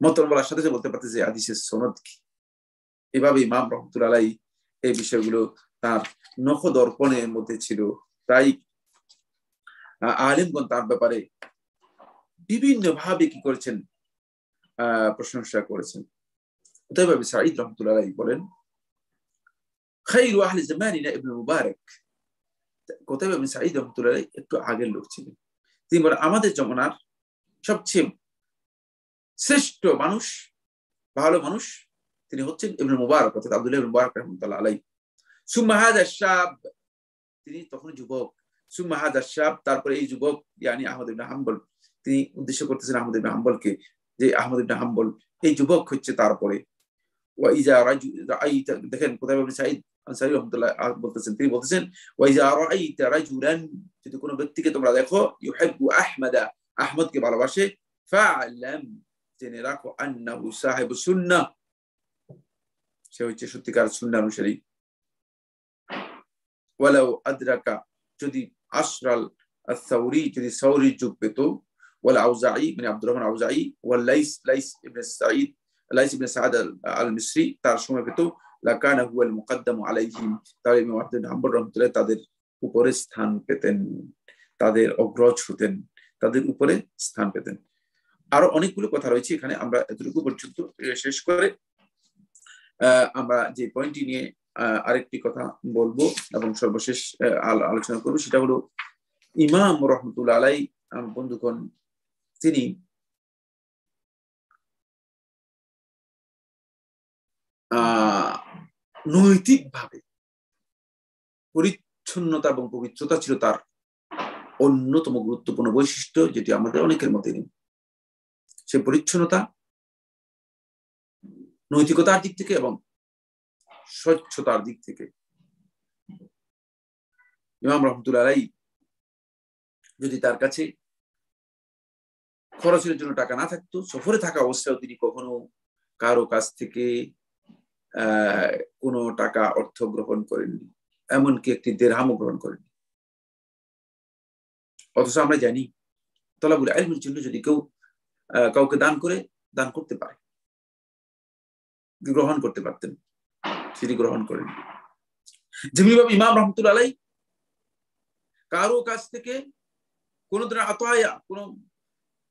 মতন বলার সাথে সাথে বলতে পারতেন যে হাদিসের সনদ কি। এভাবে ইমাম রাহমাতুল্লাহি আলাইহি এই বিষয়গুলো তার নখ দর্পণের মধ্যে ছিল। তাই আলেমগণ তার ব্যাপারে বিভিন্ন ভাবে কি করেছেন, প্রশংসা করেছেন। কুতাইবা বিন সাঈদ রাহমাতুল্লাহি আলাইহি বলেন, খায়রু আহলি জামানিনা ইবনে মুবারক, কুতাইবা বিন সাঈদ রাহমাতুল্লাহি আলাইহি একটু আগের লোক ছিলেন। তিনি বলেন, আমাদের জমানার সবচেয়ে শ্রেষ্ঠ মানুষ, ভালো মানুষ তিনি হচ্ছেন ইবনে মুবারক, অর্থাৎ আব্দুল্লাহ ইবনে মুবারক রাহমাতুল্লাহি আলাইহি। সুম্মা হাযা শাব, তিনি তখন যুবক। সুম্মা হাযা শাব, তারপরে এই যুবক, ইয়ানি আহমদ ইবনে হাম্বল, তিনি উদ্দেশ্য করতেছেন আহমদ ইবনে হাম্বলকে, যে আহমদ ইবনে হাম্বল এই যুবক হচ্ছে তারপরে। ওয়াইজা রাআইতা, দেখেন কুতাইবা বিন সাঈদ আনসারী রাহমাতুল্লাহ বলতেছেন, তিনি বলতেছেন, ওয়াইজা রাআইতা রাজুলান, যদি কোনো ব্যক্তিকে তোমরা দেখো, ইউহিব্বু আহমাদা, আহমদকে ভালোবাসে, ফাআলাম, জেনে রাখো, আন্নাহু সাহিবু সুন্নাহ, সে হচ্ছে সত্যিকার সুন্নাহ অনুসারী। ওয়ালাউ আদরাকা, যদি আসরাল আস-সাউরি, যদি সাউরির যুগ পেত, ওয়াল আউজাঈ, মানে আব্দুর রহমান আউজাঈ, ওয়াল লাইস ইবনে সাঈদ, লাইস ইবনে সাদ আল মিসরি, তার সময় পেত, লাকানা হুয়াল মুকদ্দামু আলাইহিম, তাহলে ইমাম আহমদ ইবনে হাম্বল রাহমাতুল্লাহ তাদের উপরে স্থান পেতেন, তাদের অগ্রজ হতেন, তাদের উপরে স্থান পেতেন। আরো অনেকগুলো কথা রয়েছে এখানে, আমরা এতটুকু পর্যন্ত শেষ করে আমরা যে পয়েন্টটি নিয়ে আরেকটি কথা বলবো এবং সর্বশেষ আলোচনা করবো, সেটা হলো ইমাম রাহমাতুল্লাহি আলাইহি বন্ধুগণ, তিনি নৈতিকভাবে পরিচ্ছন্নতা এবং পবিত্রতা ছিল তার অন্যতম গুরুত্বপূর্ণ বৈশিষ্ট্য, যেটি আমাদের অনেকের মধ্যে নেই। সে পরিচ্ছন্নতা নৈতিকতার দিক থেকে এবং স্বচ্ছতার দিক থেকে। ইমাম রাহমাতুল্লাহি আলাইহি যদি তার কাছে খরচের জন্য টাকা না থাকতো, সফরে থাকা অবস্থায় তিনি কখনো কারো কাছ থেকে কোনো টাকা অর্থ গ্রহণ করেননি, এমনকি একটি দিরহামও গ্রহণ করেননি। অথচ আমরা জানি তলাবুল ইলমের জন্য যদি কেউ কাউকে দান করতে পারে, গ্রহণ করতে পারতেন, সেটি গ্রহণ করেন। যেমনিভাবে ইমাম রহমতুল্লাহ আলাইহি কারো কাছ থেকে কোন ধরনের আতায়া, কোন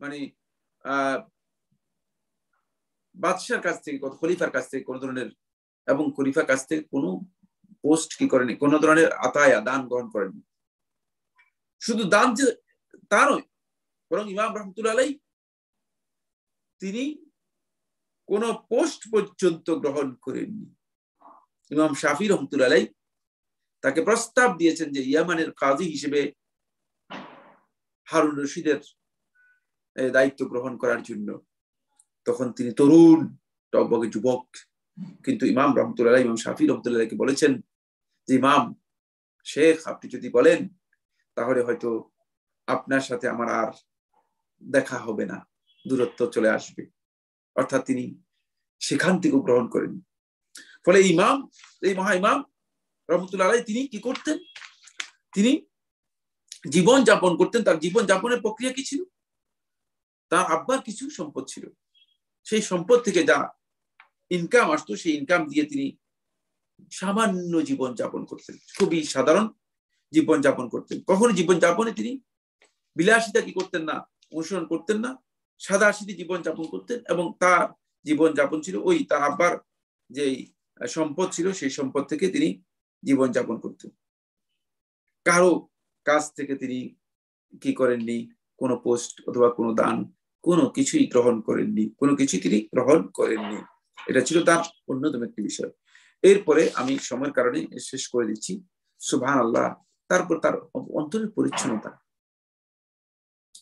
মানে বাদশার কাছ থেকে, খলিফার কাছ থেকে কোন ধরনের, এবং খলিফার কাছ থেকে কোন পোস্ট কি করেনি, কোন ধরনের আতায়া দান গ্রহণ করেননি। শুধু দান যে তা নয়, বরং ইমাম রহমতুল্লাহ আলাইহি তিনি কোন পোস্ট পর্যন্ত গ্রহণ করেননি। ইমাম শাফি রহমতুল্লাহ আলাইহি তাকে প্রস্তাব দিয়েছেন যে ইয়ামানের কাজী হিসেবে হারুন রশিদের দায়িত্ব গ্রহণ করার জন্য। তখন তিনি তরুণ, টকবকে যুবক, কিন্তু ইমাম রহমতুল্লাহ আলাইহি, ইমাম শাফি রহমতুল্লাহ আলাইহি বলেছেন যে ইমাম শেখ, আপনি যদি বলেন তাহলে হয়তো আপনার সাথে আমার আর দেখা হবে না, দূরত্ব চলে আসবে। অর্থাৎ তিনি সেখান থেকে গ্রহণ করেন। ফলে ইমাম, এই মহা ইমাম রহমতুল্লাহ আলাইহি তিনি কি করতেন? তিনি জীবন যাপন করতেন। তার জীবন যাপনের প্রক্রিয়া কি ছিল? তার আব্বার কিছু সম্পদ ছিল, সেই সম্পদ থেকে যা ইনকাম আসতো সেই ইনকাম দিয়ে তিনি সামান্য জীবন যাপন করতেন, খুবই সাধারণ জীবন যাপন করতেন। কখনো জীবন যাপনে তিনি বিলাসিতা কি করতেন না, অনুসরণ করতেন না, সাদাসিধে জীবন যাপন করতেন। এবং তার জীবন যাপন ছিল ওই তার আব্বার যে সম্পদ ছিল সেই সম্পদ থেকে তিনি জীবন যাপন করতেন। কারো কাছ থেকে তিনি কি করেননি, কোনো পোস্ট অথবা কোনো দান, কোনো কিছুই গ্রহণ করেননি, কোনো কিছুই তিনি গ্রহণ করেননি। এটা ছিল তার অন্যতম একটি বিষয়। এরপরে আমি সময়ের কারণে শেষ করে দিচ্ছি। সুবহানাল্লাহ। তারপর তার অন্তরের পরিচ্ছন্নতা,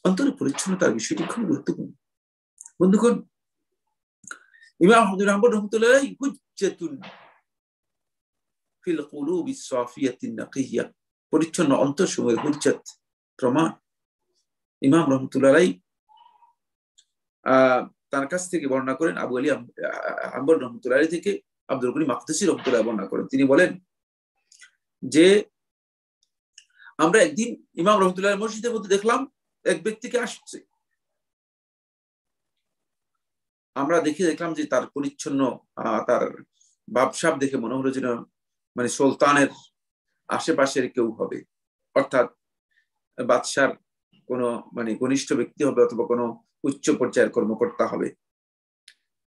অন্তরের পরিচ্ছন্নতার বিষয়টি খুব গুরুত্বপূর্ণ। বন্ধুগণ, ইমাম আহমদ বিন হাম্বল রাহমাতুল্লাহ আলাইহি হুজ্জাতুন ফিল কুলুবি সাফিয়াতিন নাকিয়্যা, পরিচ্ছন্ন অন্তরসমূহের হুজ্জাত, প্রমাণ। ইমাম রহমতুল্লাহ আলাইহি তার কাছ থেকে বর্ণনা করেন, আবু আলী হাম্বল রহমতুল্লাহ আলাইহি থেকে আব্দুল গনি মাকদসি রহমতুল্লাহ বর্ণনা করেন। তিনি বলেন যে আমরা একদিন ইমাম রহমতুল্লাহ মসজিদের মধ্যে দেখলাম এক ব্যক্তিকে আসছে। আমরা দেখলাম যে তার পরিচ্ছন্ন, তার ভাবসাব দেখে মনে হলো যেন মানে সুলতানের আশেপাশের কেউ হবে, অর্থাৎ বাদশার কোনো মানে ঘনিষ্ঠ ব্যক্তি হবে অথবা কোনো উচ্চ পর্যায়ের কর্মকর্তা হবে।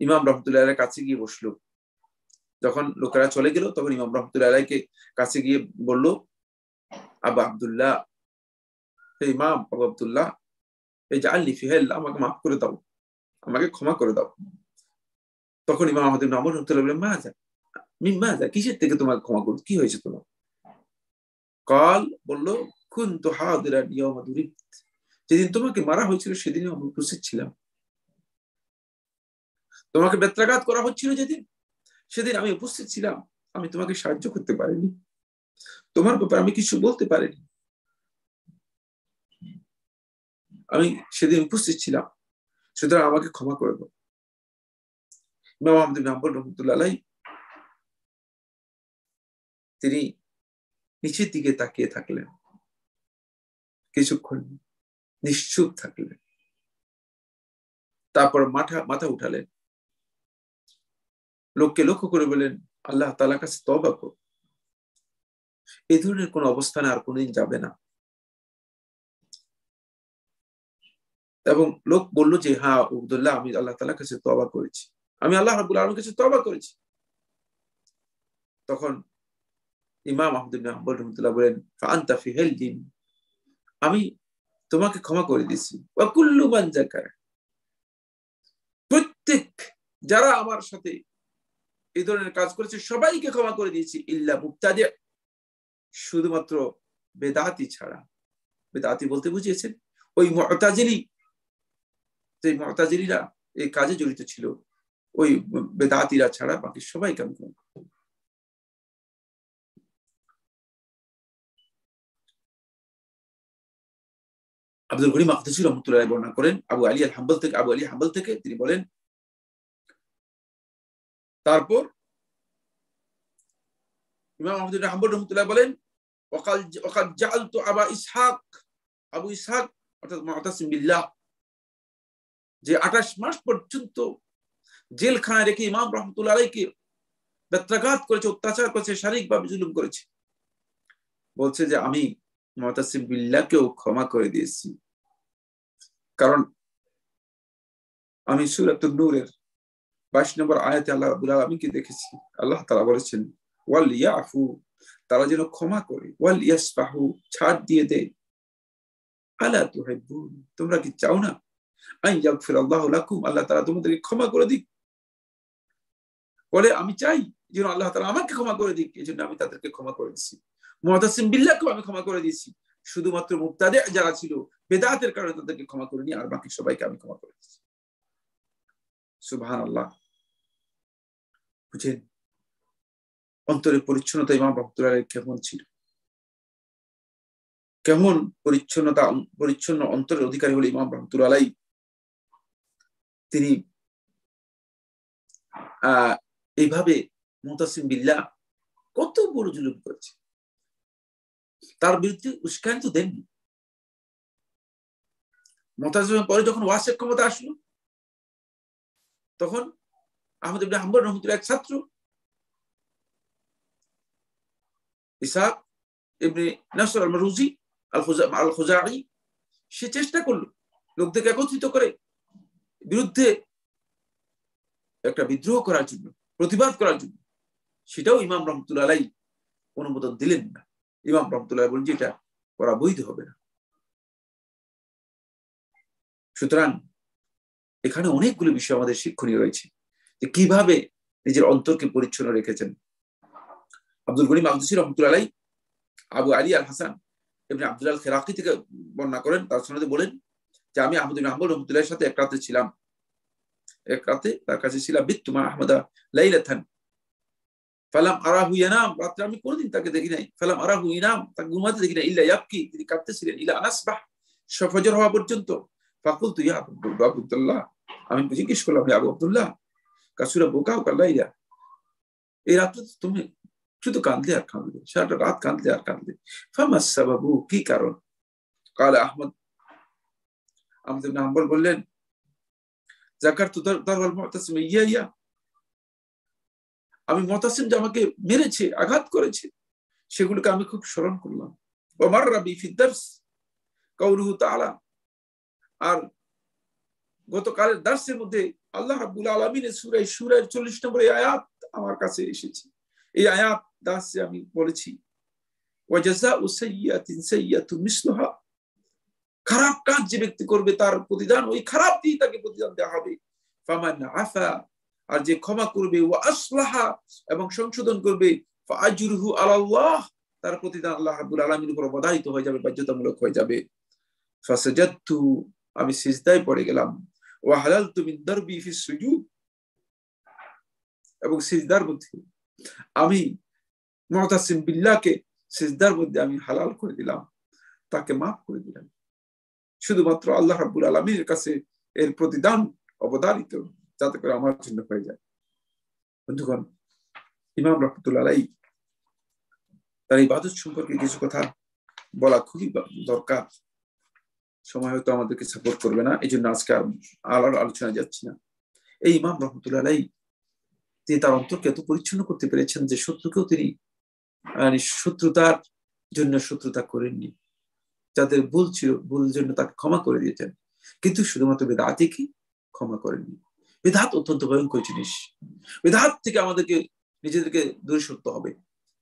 ইমাম রহমতুল্লাহ আলাইহির কাছে গিয়ে বসলো। যখন লোকেরা চলে গেল তখন ইমাম রহমতুল্লাহ আলাইহিকে কাছে গিয়ে বলল, আবু আব্দুল্লাহ, ইমাম আবু আব্দুল্লাহ, এই যে আল্লি ফিহেল, আমাকে মাফ করে দাও, আমাকে ক্ষমা করে দাও। তখন ইমাম আহমদ ইবনে হাম্বল রাহমাতুল্লাহ বললেন, মাজা মিন মাজা, কিসের থেকে তোমাকে ক্ষমা করব, কি হয়েছে তোমার? কাল, বলল, কুনতু হাদিরান ইয়াওমা দুরিত, যেদিন তোমাকে মারা হয়েছিল সেদিনও আমি উপস্থিত ছিলাম। তোমাকে বেত্রাঘাত করা হচ্ছিল যেদিন, সেদিন আমি উপস্থিত ছিলাম। আমি তোমাকে সাহায্য করতে পারিনি, তোমার ব্যাপারে আমি কিছু বলতে পারিনি, আমি সেদিন উপস্থিত ছিলাম, সুতরাং আমাকে ক্ষমা করে দাও। ইমাম আহমদ ইবনে হাম্বল রাহমাতুল্লাহ আলাইহি তিনি নিচের দিকে তাকিয়ে থাকলেন, কিছুক্ষণ নিশ্চুপ থাকলেন। তারপর মাথা উঠালেন, লোককে লক্ষ্য করে বলেন, আল্লাহ তাআলার কাছে তওবা কর, এই ধরনের কোন অবস্থানে আর কোনদিন যাবে না। এবং লোক বলল যে, হ্যাঁ আব্দুল্লাহ, আমি আল্লাহ তাআলার কাছে তওবা করেছি, আমি আল্লাহ রাব্বুল আলামিনের কাছে তওবা করেছি। তখন ইমাম আহমদ ইবনে হাম্বল রাহমাতুল্লাহ বলেন, ফাআনতা ফি হিলজিন, আমি তোমাকে ক্ষমা করে দিয়েছি। ওয়া কুল্লু মান যাকার, প্রত্যেক যারা আমার সাথে এই ধরনের কাজ করেছে সবাইকে ক্ষমা করে দিয়েছি, ইল্লা মুবতাদি, শুধুমাত্র বেদাতি ছাড়া। বেদাতি বলতে বুঝিয়েছেন ওই মুতাজিলি, যে মুতাজিলিরা এই কাজে জড়িত ছিল, ওই বেদাতিরা ছাড়া বাকি সবাইকে আমি ক্ষমা করি। আব্দুল গনি মাকদসি রাহমাতুল্লাহ বর্ণনা করেন আবু আলী হাম্বল থেকে তিনি বলেন, তারপর ইমাম আহমদ ইবনে হাম্বল রাহমাতুল্লাহ বলেন, ওয়াকাদ জাআলতু আবা ইসহাক আবু ইসহাক অর্থাৎ মুতাসিম বিল্লাহ, যে 28 মাস পর্যন্ত জেলখানায় রেখে ইমাম রহমতুল্লাহ আলাইহিকে বেত্রাঘাত করেছে, অত্যাচার করেছে, শারীরিকভাবে জুলুম করেছে, বলছে যে আমি মুতাসিম বিল্লাহকেও ক্ষমা করে দিয়েছি, কারণ আমি সূরাতুন নূরের 22 নম্বর আয়াতে আল্লাহ রাব্বুল আলামিনকে দেখেছি। আল্লাহ তাআলা বলেছেন ওয়াল ইয়াফু, তারা যেন ক্ষমা করে, ওয়াল ইয়াসফাহু, ছাড় দিয়ে দেয়, আলা তুহিব্বুন, তোমরা কি চাও না আন ইয়াগফিরাল্লাহু লাকুম, আল্লাহ তাআলা তোমাদেরকে ক্ষমা করে দিক। বলে আমি চাই যেন আল্লাহ তাআলা আমাকে ক্ষমা করে দিক, এজন্য আমি তাদেরকে ক্ষমা করে দিয়েছি। মুতাসিম বিল্লাহকেও আমি ক্ষমা করে দিয়েছি, শুধুমাত্র মুবতাদি যারা ছিল বেদাতের কারণে তাদেরকে ক্ষমা করিনি, আর বাকি সবাইকে আমি ক্ষমা করে দিয়েছি। সুবহানাল্লাহ। বুঝেন অন্তরের পরিচ্ছন্নতা ইমাম রহমতুল্লাহ আলাইহি কেমন ছিল, কেমন পরিচ্ছন্ন অন্তরের অধিকারী হলো ইমাম রহমতুল্লাহ আলাইহি। তিনি এইভাবে মুতাসিম বিল্লাহ কত বড় জুলুম করেছে, তার বিরুদ্ধে উস্কানি তো দেননি। মুতাসিমের পরে যখন ওয়াসেক ক্ষমতা আসলো, তখন আহমদ ইবনে হাম্বল রহমতুল্লাহ এক ছাত্র ইসহাক ইবনে নাসর আল মারুজি আল খুজাই, সে চেষ্টা করলো লোকদেরকে একত্রিত করে বিরুদ্ধে একটা বিদ্রোহ করার জন্য, প্রতিবাদ করার জন্য। সেটাও ইমাম রহমতুল্লাহ আলাইহি অনুমোদন দিলেন না। ইমাম রহমতুল্লাহ বলেন যে এটা করা বৈধ হবে না। সুতরাং এখানে অনেকগুলো বিষয় আমাদের শিক্ষণীয় রয়েছে, যে কিভাবে নিজের অন্তরকে পরিচ্ছন্ন রেখেছেন। আব্দুল গনি মাকদসী রহমতুল্লাহ আলাইহি আবু আলী আল হাসান ইবনে আব্দুল্লাহ আল খেরাকি থেকে বর্ণনা করেন, তার সনদে বলেন যে আমি আহমদ ইবনে হাম্বল রহমতুল্লাহর সাথে এক রাতে ছিলাম, এক রাতে তার কাছে ছিলাম, বিত্তু মা আহমদা লাইলাতান ফালাম আরাহু ইয়ানাম, রাতে আমি কোনদিন তাকে দেখি নাই, ফালাম আরাহু ইয়ানাম, তাকে ঘুমাতে দেখি নাই, ইল্লা ইয়াবকি, তিনি কাঁদতেছিলেন, ইলা আনাসবাহ, ফজর হওয়া পর্যন্ত। ফাকুলতু ইয়া আব্দুল্লাহ, আমি জিজ্ঞেস করলাম হে আবু আব্দুল্লাহ, কাসুরা বুকাউ কাল্লাইয়া, এই রাতে তুমি শুধু কাঁদলে আর কাঁদলে, সারাটা রাত কাঁদলে আর কাঁদলে, ফামাস সাবাবু, কি কারণ? কাল আহমদ ইবনে হাম্বল বললেন যাকারতু দারওয়াল মুতাসিম ইয়া, আমি মুতাসিম যে আমাকে মেরেছে, আঘাত করেছে, সেগুলোকে আমি খুব স্মরণ করলাম। ওয়া মাররা বি ফি দারস কাউলুহু তাআলা, আর গতকালের দার্সের মধ্যে আল্লাহ রাব্বুল আলামিনের সূরা শুরার 40 নম্বর আয়াত আমার কাছে এসেছে। এই আয়াত দার্সে আমি বলেছি ওয়া জাযাউ সাইয়্যাতিন সাইয়্যাতুন মিসলুহা, খারাপ কাজ যে ব্যক্তি করবে তার প্রতিদান ওই খারাপ দিয়ে তাকে প্রতিদান দেওয়া হবে। ফামান আফা, আর যে ক্ষমা করবে, ওয়া আসলাহা, এবং সংশোধন করবে, ফাআজরুহু আলাল্লাহ, তার প্রতিদান আল্লাহ রাব্বুল আলামিনের উপর অবধারিত হয়ে যাবে, বাধ্যতামূলক হয়ে যাবে। ফাসাজাদতু, আমি সিজদায় পড়ে গেলাম, ওয়া হালালতু মিন দারবি ফিস সুজুদ, এবং সিজদার মধ্যে আমি মুতাসিম বিল্লাহকে সিজদার মধ্যে আমি হালাল করে দিলাম, তাকে মাফ করে দিলাম, শুধুমাত্র আল্লাহ রাব্বুল আলামিনের কাছে এর প্রতিদান অবধারিত, যাতে করে আমার জন্য হয়ে যায়। বন্ধুগণ, ইমাম রহমতুল্লাহ আলাইহি তার ইবাদত সম্পর্কে কিছু কথা বলা খুবই দরকার। সময় হয়তো আমাদেরকে সাপোর্ট করবে না, এই জন্য আজকে আর আলোচনা যাচ্ছি না। এই ইমাম রহমতুল্লাহ আলাইহি তিনি তার অন্তরকে এত পরিচ্ছন্ন করতে পেরেছেন যে শত্রুকেও তিনি শত্রুতার জন্য শত্রুতা করেননি, যাদের ভুল ছিল ভুলের জন্য তাকে ক্ষমা করে দিয়েছেন, কিন্তু শুধুমাত্র বেদাতিকে ক্ষমা করেননি। বেদাত অত্যন্ত ভয়ঙ্কর জিনিস, বেদাত থেকে আমাদেরকে নিজেদেরকে দূরে সরতে হবে,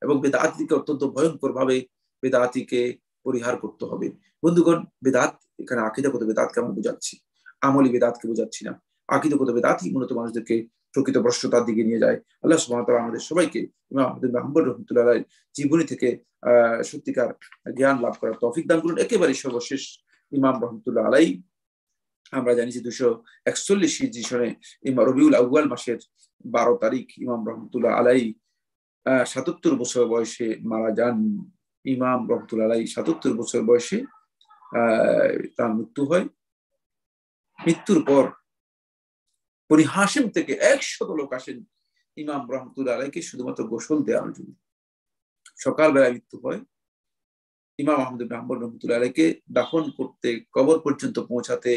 এবং বেদাতিকে অত্যন্ত ভয়ঙ্কর ভাবে বেদাতিকে পরিহার করতে হবে। বন্ধুগণ, বেদাত এখানে আকীদাগত বেদাতকে আমরা বোঝাচ্ছি, আমলি বেদাতকে বোঝাচ্ছি না। আকীদাগত বেদাতই মূলত মানুষদেরকে প্রকৃত ভ্রষ্টতার দিকে নিয়ে যায়। আল্লাহ সুবহানাহু ওয়া তাআলা আমাদের সবাইকে ইমাম আহমদ ইবনে হাম্বল রাহমাতুল্লাহ আলাইহির জীবনী থেকে সত্যিকার জ্ঞান লাভ করার তৌফিক দান করুন। একেবারে সর্বশেষ ইমাম রহমতুল্লাহ আলাইহি, আমরা জানি যে 241 হিজরি সনে রবিউল আউয়াল মাসের 12 তারিখ ইমাম রহমতুল্লাহ আলাইহি 77 বছর বয়সে মারা যান। ইমাম রহমতুল্লাহ আলাইহি 77 বছর বয়সে তার মৃত্যু হয়। মৃত্যুর পর বনি হাশিম থেকে 100 লোক আসেন ইমাম রহমতুল্লাহ আলাইহিকে শুধুমাত্র গোসল দেওয়ার জন্য। সকালবেলা মৃত্যু হয়, ইমাম আহমদ ইবনে হাম্বল রাহমাতুল্লাহ আলাইহিকে দাফন করতে কবর পর্যন্ত পৌঁছাতে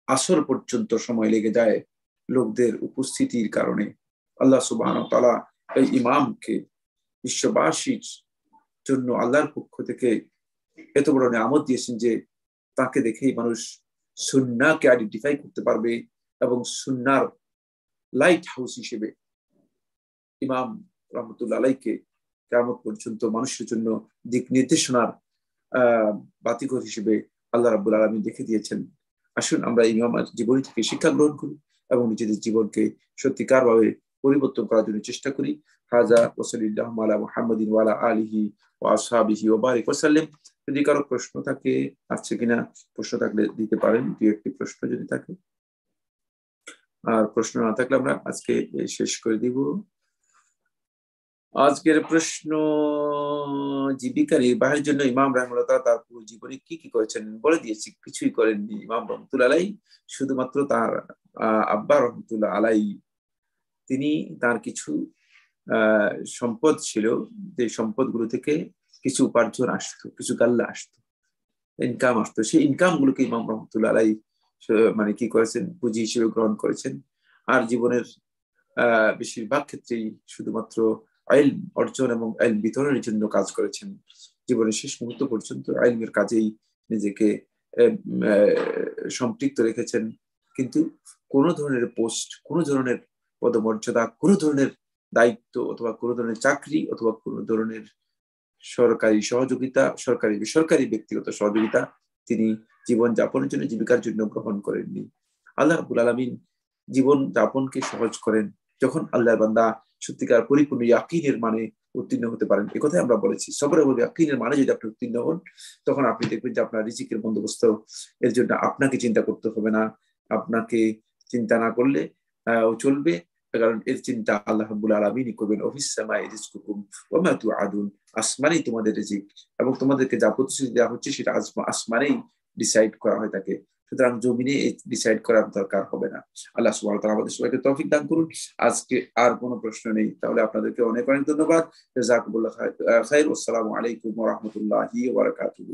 আসর পর্যন্ত সময় লেগে যায় লোকদের উপস্থিতির কারণে। আল্লাহ সুবহানাহু ওয়া তাআলা এই ইমামকে বিশ্ববাসীর জন্য আল্লাহর পক্ষ থেকে এত বড় নিয়ামত দিয়েছেন যে তাকে দেখেই মানুষ সুন্নাহকে আইডেন্টিফাই করতে পারবে এবং সুন্নাহর লাইট হাউস হিসেবে ইমাম রহমতুল্লাহ আলাইহিকে কিয়ামত পর্যন্ত মানুষের জন্য দিক নির্দেশনার বাতিঘর হিসেবে আল্লাহ রাব্বুল আলামিন দেখে দিয়েছেন। আসুন আমরা ইমামের জীবনী থেকে শিক্ষা গ্রহণ করি এবং নিজেদের জীবনকে সত্যিকার ভাবে পরিবর্তন করার জন্য চেষ্টা করি। হাজা ওয়াসাল্লাল্লাহু আলা মুহাম্মাদিন ওয়া আলা আলিহি ওয়া আসহাবিহি ওয়া বারিক ওয়া সাল্লাম। যদি কারো প্রশ্ন থাকে, আছে কিনা, প্রশ্ন থাকলে দিতে পারেন, দুই একটি প্রশ্ন যদি থাকে। আর প্রশ্ন না থাকলে আমরা আজকে শেষ করে দিব। আজকের প্রশ্ন, জীবিকা নির্বাহের জন্য ইমাম রাহিমাহুল্লাহ তার পুরো জীবনে কি কি করেছেন বলে দিয়েছি, কিছুই করেননি। ইমাম রহমতুল্লাহ আলাইহি শুধুমাত্র তার আব্বা রহমতুল্লাহ আলাইহি তিনি তার কিছু সম্পদ ছিল, যে সম্পদগুলো থেকে কিছু উপার্জন আসতো, কিছু গাল্লা আসতো, ইনকাম আসতো, সেই ইনকাম গুলোকে ইমাম রহমতুল্লাহ আলাইহি মানে কি করেছেন, পুঁজি হিসেবে গ্রহণ করেছেন। আর জীবনের বেশিরভাগ ক্ষেত্রেই শুধুমাত্র ইলম অর্জন এবং ইলম বিতরণের জন্য কাজ করেছেন। জীবনের শেষ মুহূর্ত পর্যন্ত ইলমের কাজেই নিজেকে সম্পৃক্ত রেখেছেন। কিন্তু কোনো ধরনের পোস্ট, কোনো ধরনের পদমর্যাদা, কোনো ধরনের দায়িত্ব অথবা কোনো ধরনের চাকরি অথবা কোনো ধরনের সরকারি সহযোগিতা, সরকারি বেসরকারি ব্যক্তিগত সহযোগিতা তিনি জীবন যাপনের জন্য, জীবিকার জন্য গ্রহণ করেননি। আল্লাহ রাব্বুল আলামিন জীবন যাপনকে সহজ করেন যখন আল্লাহর বান্দা সত্যিকার পরিপূর্ণ ইয়াকিনের মানে উত্তীর্ণ হতে পারেন। এই কথাই আমরা বলেছি, সবর এবং ইয়াকিনের মানে যদি আপনি উত্তীর্ণ হন, তখন আপনি দেখবেন যে আপনার রিজিকের বন্দোবস্ত, এর জন্য আপনাকে চিন্তা করতে হবে না। আপনাকে চিন্তা না করলে চলবে, কারণ এর চিন্তা আল্লাহ রাব্বুল আলামিনই করবেন। অফিস সামাই রিজকুকুম ওয়া মা তুআদুন, আসমানেই তোমাদের রিজিক এবং তোমাদেরকে যা প্রতিশ্রুতি দেওয়া হচ্ছে সেটা আসমানেই ডিসাইড করা হয় থাকে। সুতরাং জমিনে ডিসাইড করার দরকার হবে না। আল্লাহ সুবহানাহু ওয়া তাআলা আমাদের সবাইকে তৌফিক দান করুন। আজকে আর কোনো প্রশ্ন নেই, তাহলে আপনাদেরকে অনেক অনেক ধন্যবাদ। জাযাকুমুল্লাহ খাইর। আসসালামু আলাইকুম ওয়া রাহমাতুল্লাহি ওয়া বারাকাতুহু।